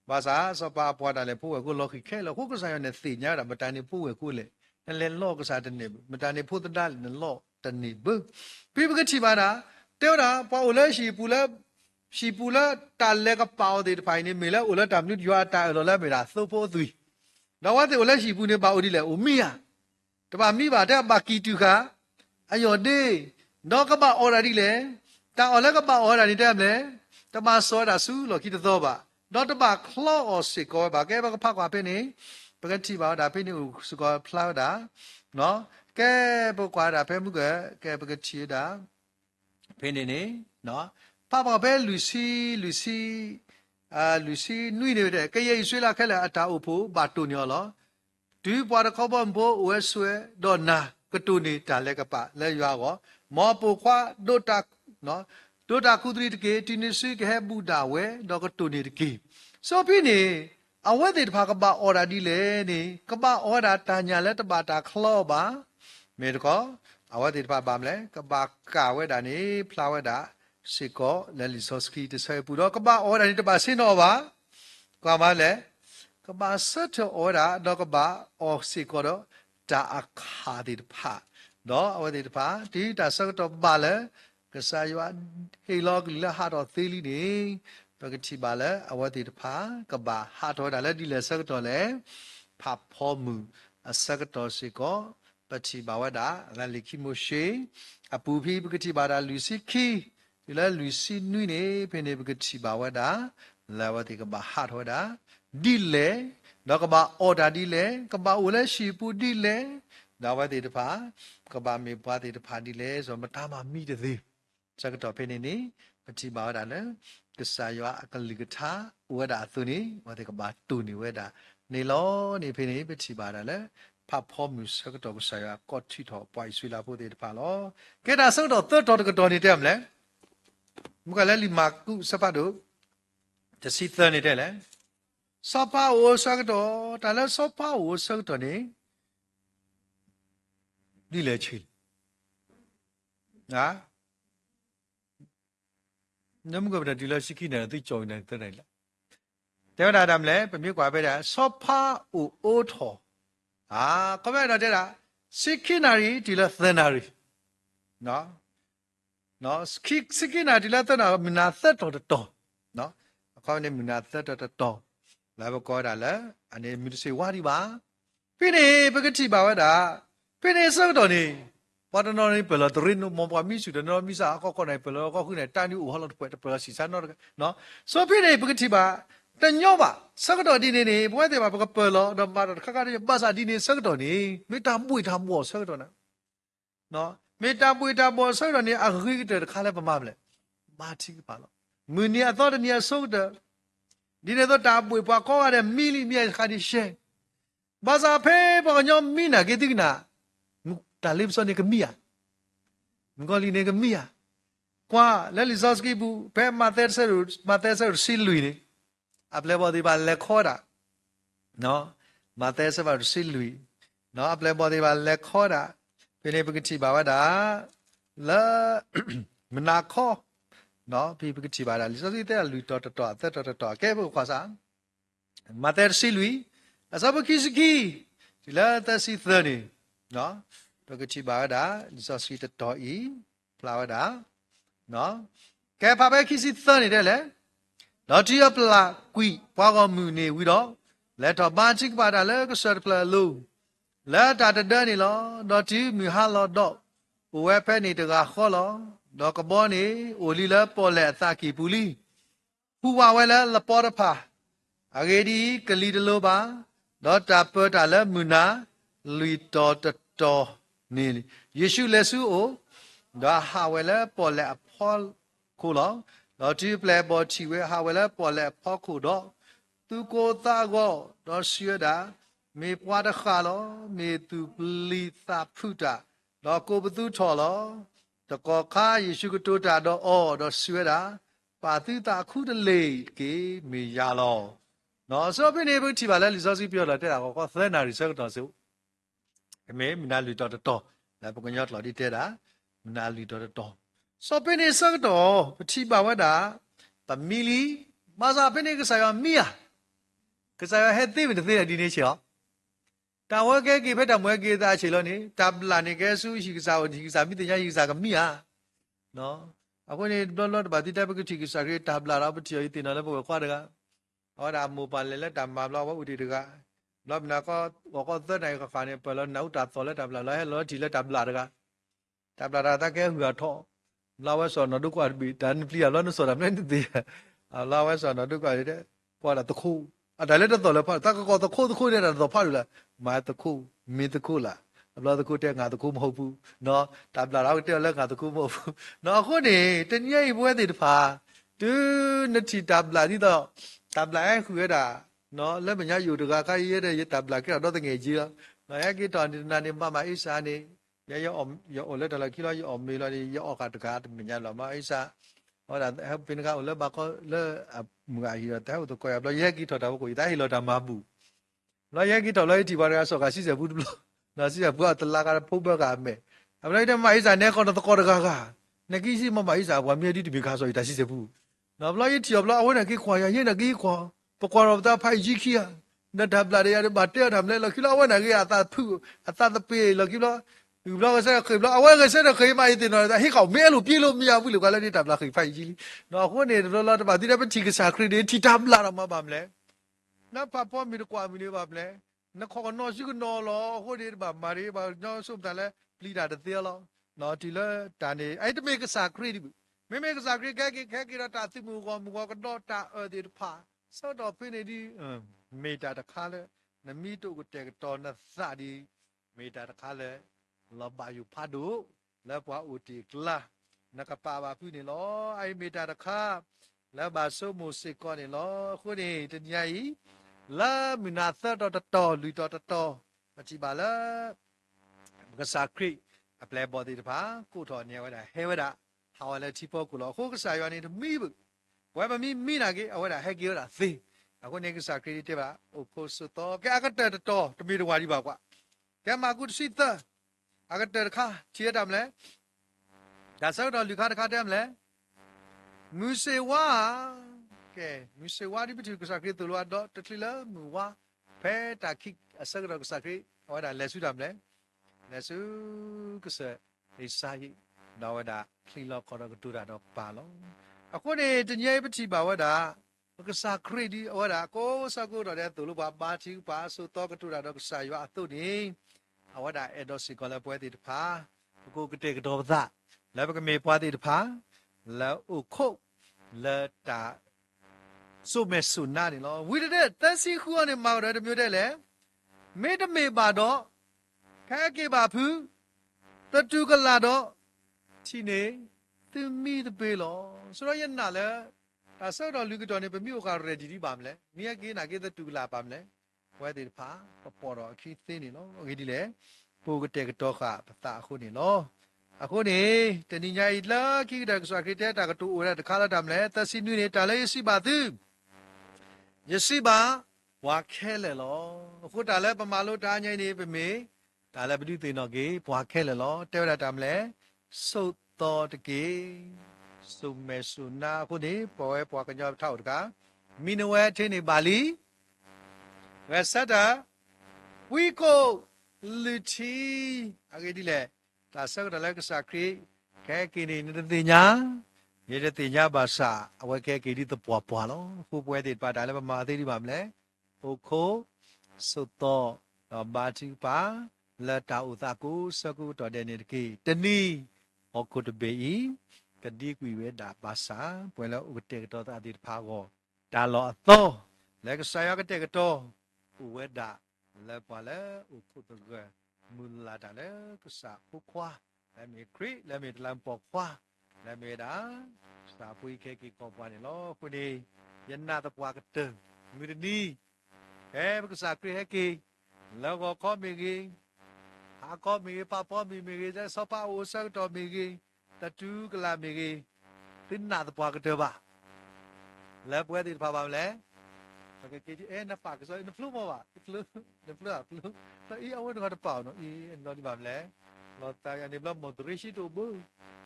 ဘာသာစောပါပွားတာလေဖို့ဝကူလောခိခဲလောခုကဆာရနေတိညာတာမတန်နေဖို့ဝကူလေလဲလောကဆာတနေမတန်နေဖို့တဒါလေလောတနေဘပိပကတိပါတာတဲတာပွားဝလဲရှိပူလဲရှိပူလဲတာလဲကပေါတဲ့ဖိုင်နေမေလဲဝလဲတမ်နုရွာတာလောလဲမေတာသုဖို့သွီတော့ဝတဲ့ဝလဲရှိပူနေပါဦးဒီလေဦးမီယာတပါမိပါတဲ့ပါကီတူခါအယောဒေတော့ကပါအော်ရာဒီလေတာအော်လကပါအော်ရာဒီတဲ့မလဲတပါစောတာဆူလောခိတသောပါတော့တပါခလောအော်စစ်ကောပါကဲဘကဖကွာဖိနေပကတိပါဒါဖိနေစကောဖလာတာနော်ကဲဘကွာတာဖဲမှုကဲပကတိတာဖိနေနေနော်ဖပါဘဲလူစီနွိနေတဲ့ကဲရိဆွေးလာခဲလာအတာအဖို့ဘာတူညောလောဒီပွားတခေါပံဘောဝဲဆွဲဒေါ်နာကတူနေတာလက်ကပလဲရွာကောမောပူခွာဒိုတာနော်ဒိုတာခုဒရီတကေတီနေဆွေကဟဲဘူတာဝဲတော့ကတူနေတကေစောပြနေအဝဲတဲ့တဖာကပအော်ရာဒီလေနေကပအော်ရာတာညာလက်တပါတာခလောပါမေတကောအဝဲတဲ့တဖာပါမလဲကပကာဝဲတာနေဖလာဝဲတာစေကောလဲလီဆော့စကီတဆဲပူတော့ကပအော်ရာဒီတပါစင်းတော့ပါကွာမလဲကဘာစတ်အော်ရာတော့ကဘာအော်စီကောတော့ဒါအခါဒီဖာတော့အဝဒီဖာဒီဒါစတ်တော့ဘာလဲကစားရွာဟေလောကလဟာတော့သေးလီနေပကတိပါလဲအဝဒီဖာကဘာဟာတော့ဒါလဲဒီလဲစတ်တော့လဲဖာဖောမှုအစတ်တော့စီကောပတိဘာဝဒါရလီခိမိုရှေအပူဖီပကတိပါဒါလူစီခီဒီလဲလူစီနွိနေဖိနေပကတိဘာဝဒါလာဝတိကဘာဟာတော့ဒါဒီလေတော့ကဘာအော်ဒါဒီလေကဘာဝလဲရှိပူဒီလေဒါဝတိတဖာကဘာမေပွားတိတဖာဒီလေဆိုမတာမမိတဲ့သေးစကတော့ဖိနေနေပတိပါဒါလေကစားရွာအကလိကထာဝဒါသူနေဝတိကဘာတူနေဝဒါနေလောနေဖိနေပတိပါဒါလေဖတ်ဖို့မြစကတော့ကစားရွာကော့ချီတော့ပွိုင်ဆွေလာဖို့တိတဖာလောကဲဒါစတော့သတ်တော်ကတော့နေတယ်မလဲမကလည်းလီမာကုစပတ်တို့တစီသနေတယ်လေစောပါဝစကတော့ဒါလည်းစောပါဝစကတော့နေဒီလေချီနာနမကဘဒဒီလရှိခိနေတိကြောင်းနေတဲ့တယ်လားတဲဝဒါဒမ်လေပမြကွာပဲတာစောပါအိုထောကမဲတော့တဲ့တာစိခိနာရီဒီလသနာရီနော်စိခိနာဒီလသနာမနာသက်တော်နော်အကောင်းနေမနာသက်တော်လာဘကောဒါလဲအနေမြစ်စေဝါဒီပါဖိနေပကတိပါဝဒါဖိနေစောတော်နေဘာတနော်နေပလတရင်းနမောပမီစုဒနော်မီစာအကောနေပလကောခုနေတန်ယူဟောလတ်ပွဲပလစီစနော်နော်ဆိုဖိနေပကတိပါတညောပါစကတော်ဒီနေဘွဲတဲ့ပါပကပလတော့ပါခခရပါစာဒီနေစကတော်နေမေတ္တာပွေထားမောစကတော်နော်မေတ္တာပွေထားမောစကတော်နေအခိတဲ့ခါလဲပမမလဲမာတိပါလို့မူနီအတော်တနီဆုတ်တဲ့ဒီနေ့တော့တာပွေပွားကောရတဲ့မီလီမြေခါဒီရှဲဘာသာဖေးပကညောမီနာကေတိကနာတာလိပစနေကမီယာငေါလီနေကမီယာကွာလဲလီဇော့စကီဘူးဖဲမာသက်ဆာစီလူနေအပလေဘောဒီပါလက်ခေါ်တာနော်မာသက်ဆာစီလူနော်အပလေဘောဒီပါလက်ခေါ်တာဖိနေပကတိပါဝဒါလာမနာခေါ်နော်ဖိပကတိပါဒါလီဇော့စီတဲ့လူတော်ကဲဘုခွာစားမာသက်စီလူအစဘခိစကီဒီလာသစီသနေနော်ပကတိပါဒါလီဇော့စီတော်ဤဖလာဝဒါနော်ကဲဖပဲခိစီသနေတယ်လေနော်တီယပလာကွီပွားကမှုနေဝီတော့လက်တော့ဘာချိကပါဒါလေကဆတ်ပလာလူလက်တာတနေလောတော့တီမီဟာလောတော့ဝဲဖဲနေတကခေါ်လောတော့ကဘောနေအိုလီလာပေါ်လက်အသကီပူလီဟူဝဝဲလဲလပေါ်တဖာအဂေဒီကလီတလိုပါတော့တာပေါ်တာလဲမူနာလူတော်နေယေရှုလက်စုအိုတော့ဟာဝဲလဲပေါ်လက်အဖောခိုလောတော့ဒီပလေဘောချီဝဲဟာဝဲလဲပေါ်လက်ဖောခိုတော့သူကိုသားကောတော့ရှရတာမေပွားတခါလောမေသူပလီသာဖုတာတော့ကိုဘသူထော်လောတကောခါယေရှုကတိုတာတော့အော်တော့ရှရတာပါတိတာခုတလေကေမေရလောနော်ဆိုပြနေဘူးတီပါလဲလီဇောစီပြောလာတဲ့တာကောသဲနာရီစက်တော်စု me mina lu to to la bu nyot lo di te da mina lu to so pe ni sak to pthi ba wa da pa mili ma sa pe ni ka sa ya mi ya ka sa ya he ti mi te di ni chio ta wa ke ki phe ta mwe ke da chi lo ni ta bla ni ke su shi ka sa o di sa mi te nya yi sa ka mi ya no ako ni lo ba ti ta pe ki chi ka sa ke ta bla ra pa ti yi ti na le bo kwa da ga wa da mo pa le ta ma bla wa u ti da lo na ko thơ này có khả năng phải lo nấu trà to le ta bla lo chỉ le ta bla da ga ta bla ra ta ke hu ga tho lo wa so no du kwa bi dan pli lo no so da ne ti lo wa so no du kwa de kwa da to khu da le to le pha ta ko to khu de da to pha lu la ma to khu mi to khu la lo to khu te nga to khu မဟုတ်ဘူးเนาะတာบลาတော့တဲ့လည်းငါတခုမဟုတ်ဘူးเนาะအခုနေတနည်းပွဲတွေတဖာတူနတိတာบลาဒီတော့တာบลาခုရတာเนาะလက်မညာယူတကခိုင်းရတဲ့တာบลาကတော့တငယ်ကြီးတော့နော်ရကိတော်နာနေမမအိစာနေရလက်တလာခိလာရမေလာရအောက်ကတကားမညာလောမအိစာဟောတာပင်ကလည်းဘာကောလဲမူအဟီတော့တဲ့ကိုရဘလရကိတော်တော့ကိုတာဟီလောတာမဘူးလောရကိတော်လည်းဒီပါရဆောကစီစဘူးလို့နော်စီစဘူးတလာကဖုတ်ဘကမဲအပလိုက်တဲ့မအိစာနဲ့ကောတော့ကောတကားကနကိစီမမအိစာဘွားမြေဒီတပိခါဆိုရတာစီစဘူးနော်ဘလရတီဘလအဝဲနကိခွာရရင်နကိခွာပကွာတော့တာဖိုက်ကြီးခီယာနတ်ဘလာရရဘာတဲ့တယ်လဲလခိလောဝဲနကိအတာဖူအတာတပေလခိလောဒီဘလောကဆက်ခေဘလောအဝဲကဆက်ခေမိုင်းတင်တော့ဟိကောင်မဲလို့ပြေလို့မရဘူးလို့ကလည်းတာဘလာခိဖိုက်ကြီးနော်ခုနေလောတပါဒီတဲ့ပချီကစားခရီတီတာဘလာတော့မပါမလဲနဖပေါ်မီကွာမီနေပါမလဲနခေါနော်ရှိကနော်လောဟိုဒီဘာမာရီဘာညောစုပ်တယ်လဲပလီတာတဲ့လောနော်ဒီလဲတာနေအဲ့တမေကစားခရီမေကစားခရီခဲကရတာတိမူကတော့တာဒီဖာစောတော့ဖိနေဒီမေတာတခါလဲနမီတို့ကိုတဲတော်နစဒီမေတာတခါလဲလဘယူဖာဒိုလဘွားဦးတီကလာနကပါပါဖိနေလောအဲ့မေတာတခါလဘဆုမှုစစ်ကောနေလောခုနေတညကြီးလာမနာသတော်လူတော်မကြည့်ပါလားကစားခရီအပလဲဘော်ဒီတပါကိုတော်နေဝဒဟဲဝဒဟာဝလဲချီပေါ်ကိုလောခုကစားရနေမီဘူးဝဲမမီနာကေအဝဒဟဲကေရတာသေအခုနေကစားခရီတဲ့ပါအိုခိုစတော့ကဲအကတဲ့တော်တမီတော်ဝါဒီပါကွာကဲမကုစီတအကတဲ့ခါချီရတယ်မလဲဒါဆောက်တော်လူခါတခါတယ်မလဲမူစေဝါကဲမူစေဝါဒီပတိကစားခရီတူလောတော့တတိလာမူဝါဖဲတာခိအစကတော့ကစားခရီအဝဒလက်ဆူတယ်မလဲလက်ဆူကစားဒီစာရီတော့ဝဒခလီလောခေါ်တော့တူတာတော့ပါလောအခုနေတညေပတိပါဝဒကစားခရီဒီဝဒကိုစကူတော့တဲ့သူလိုပါချီပါဆိုတော့ကတူတာတော့ကစားရွာအတုနေအဝဒအဲ့တော့စီကလည်းပွဲတဲ့တဖာကိုကတဲ့ကတော့သာလည်းပကမေပွားတဲ့တဖာแล้วอุคุแล้วตาสุเมสุนานี่လောဝိရတဲ့တန်စီခုကနေမောက်တယ်မျိုးတဲ့လေမေတ္တမေပါတော့ခဲကေပါဖူးတတုကလာတော့ချီနေသမိတပေလောဆိုတော့ယနာလေဒါဆောက်တော်လူကတော်နေပမြို့ကရဒီဒီပါမလဲမိယကေနာကေတတုကလာပါမလဲဝဲတဲ့ဖာပေါ်တော့အခီးသိနေလောโอเคဒီလေပိုကတဲ့ကတော့ခပတာခုနေလောအခုနေတဏိညာဤလာခိတကစခိတဲ့တာကတူရတခါလာတမလဲသစီနွေနေတာလဲရှိပါသူယစီပါဝါခဲလေလောအခုတာလဲပမာလို့တာညိနေပမေဒါလဲပတိသိနော်ကေဘွာခဲလေလောတဲရတာမလဲစုတ်တော်တကေစုမေဆုနာအခုနေပေါ်ဝဲဘွာကညောထောက်တကာမီနဝဲထင်းနေပါလီဝဲဆတ်တာဝီကိုလူချီအကေဒီလေဒါဆောက်တယ်လည်းကစားခရီခဲကင်းနေတဲ့ညာရတဲ့ညာဘာသာအဝဲခဲကီဒီတပွားပွားလောခုပွဲတဲ့ပါဒါလည်းမသေးဒီပါမလဲဟိုခိုစုတော့ဘာချီပါလက်တာဥသာကိုစကူတော်တဲ့နေတကေတနီဟောကုတဘေဤကတိကွေဝဲဒါဘာသာပွဲလောဥတေတော်တာဒီဖာကိုဒါလောအသောလက်ကစားရကတဲ့ကတော့ဥဝဲဒါလက်ပါလဲဥခုတကမူလာတာလေကစားဖို့ခွာလက်မီခရီလက်မီတလန်ပေါ်ခွာလက်မီဒါစာပွေးခဲကီကောပွားနေလောခုနေယနာတပွားကတဲ့မီနီဟဲကစားခရီဟဲကီလောကကောမီကီဟာကောမီပပမီမီကီစပအိုဆောက်တော်မီကီတတူကလာမီကီတင်းနာတပွားကတဲ့ပါလက်ပွဲတိပါပါလဲ cái gì nó phạt cái rồi nó flu mà bà flu nó ý ông nó bảo nó ý nó đi làm lẽ nó ta anh em làm moderation đồ bự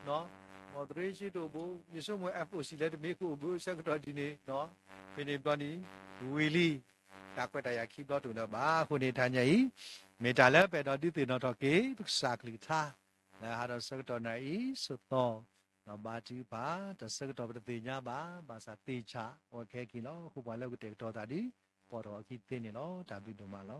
nó moderation đồ bự như số mỗi FOC lên mấy cái bự sẽ có đi nè nó bên em đoàn đi really đặc biệt là khi đó tụi nó bà hôm nay thay nhảy mấy trả lẽ về đó đi từ nó đó kế được sạc lì tha là hai đó sẽ có này số to nó ba chữ ba đó sẽ có tiền nhà ba sa tiền trả ok khi nó không phải là cái tiền đó ta đi bỏ đó khi tiền này nó trả bị đồ mà nó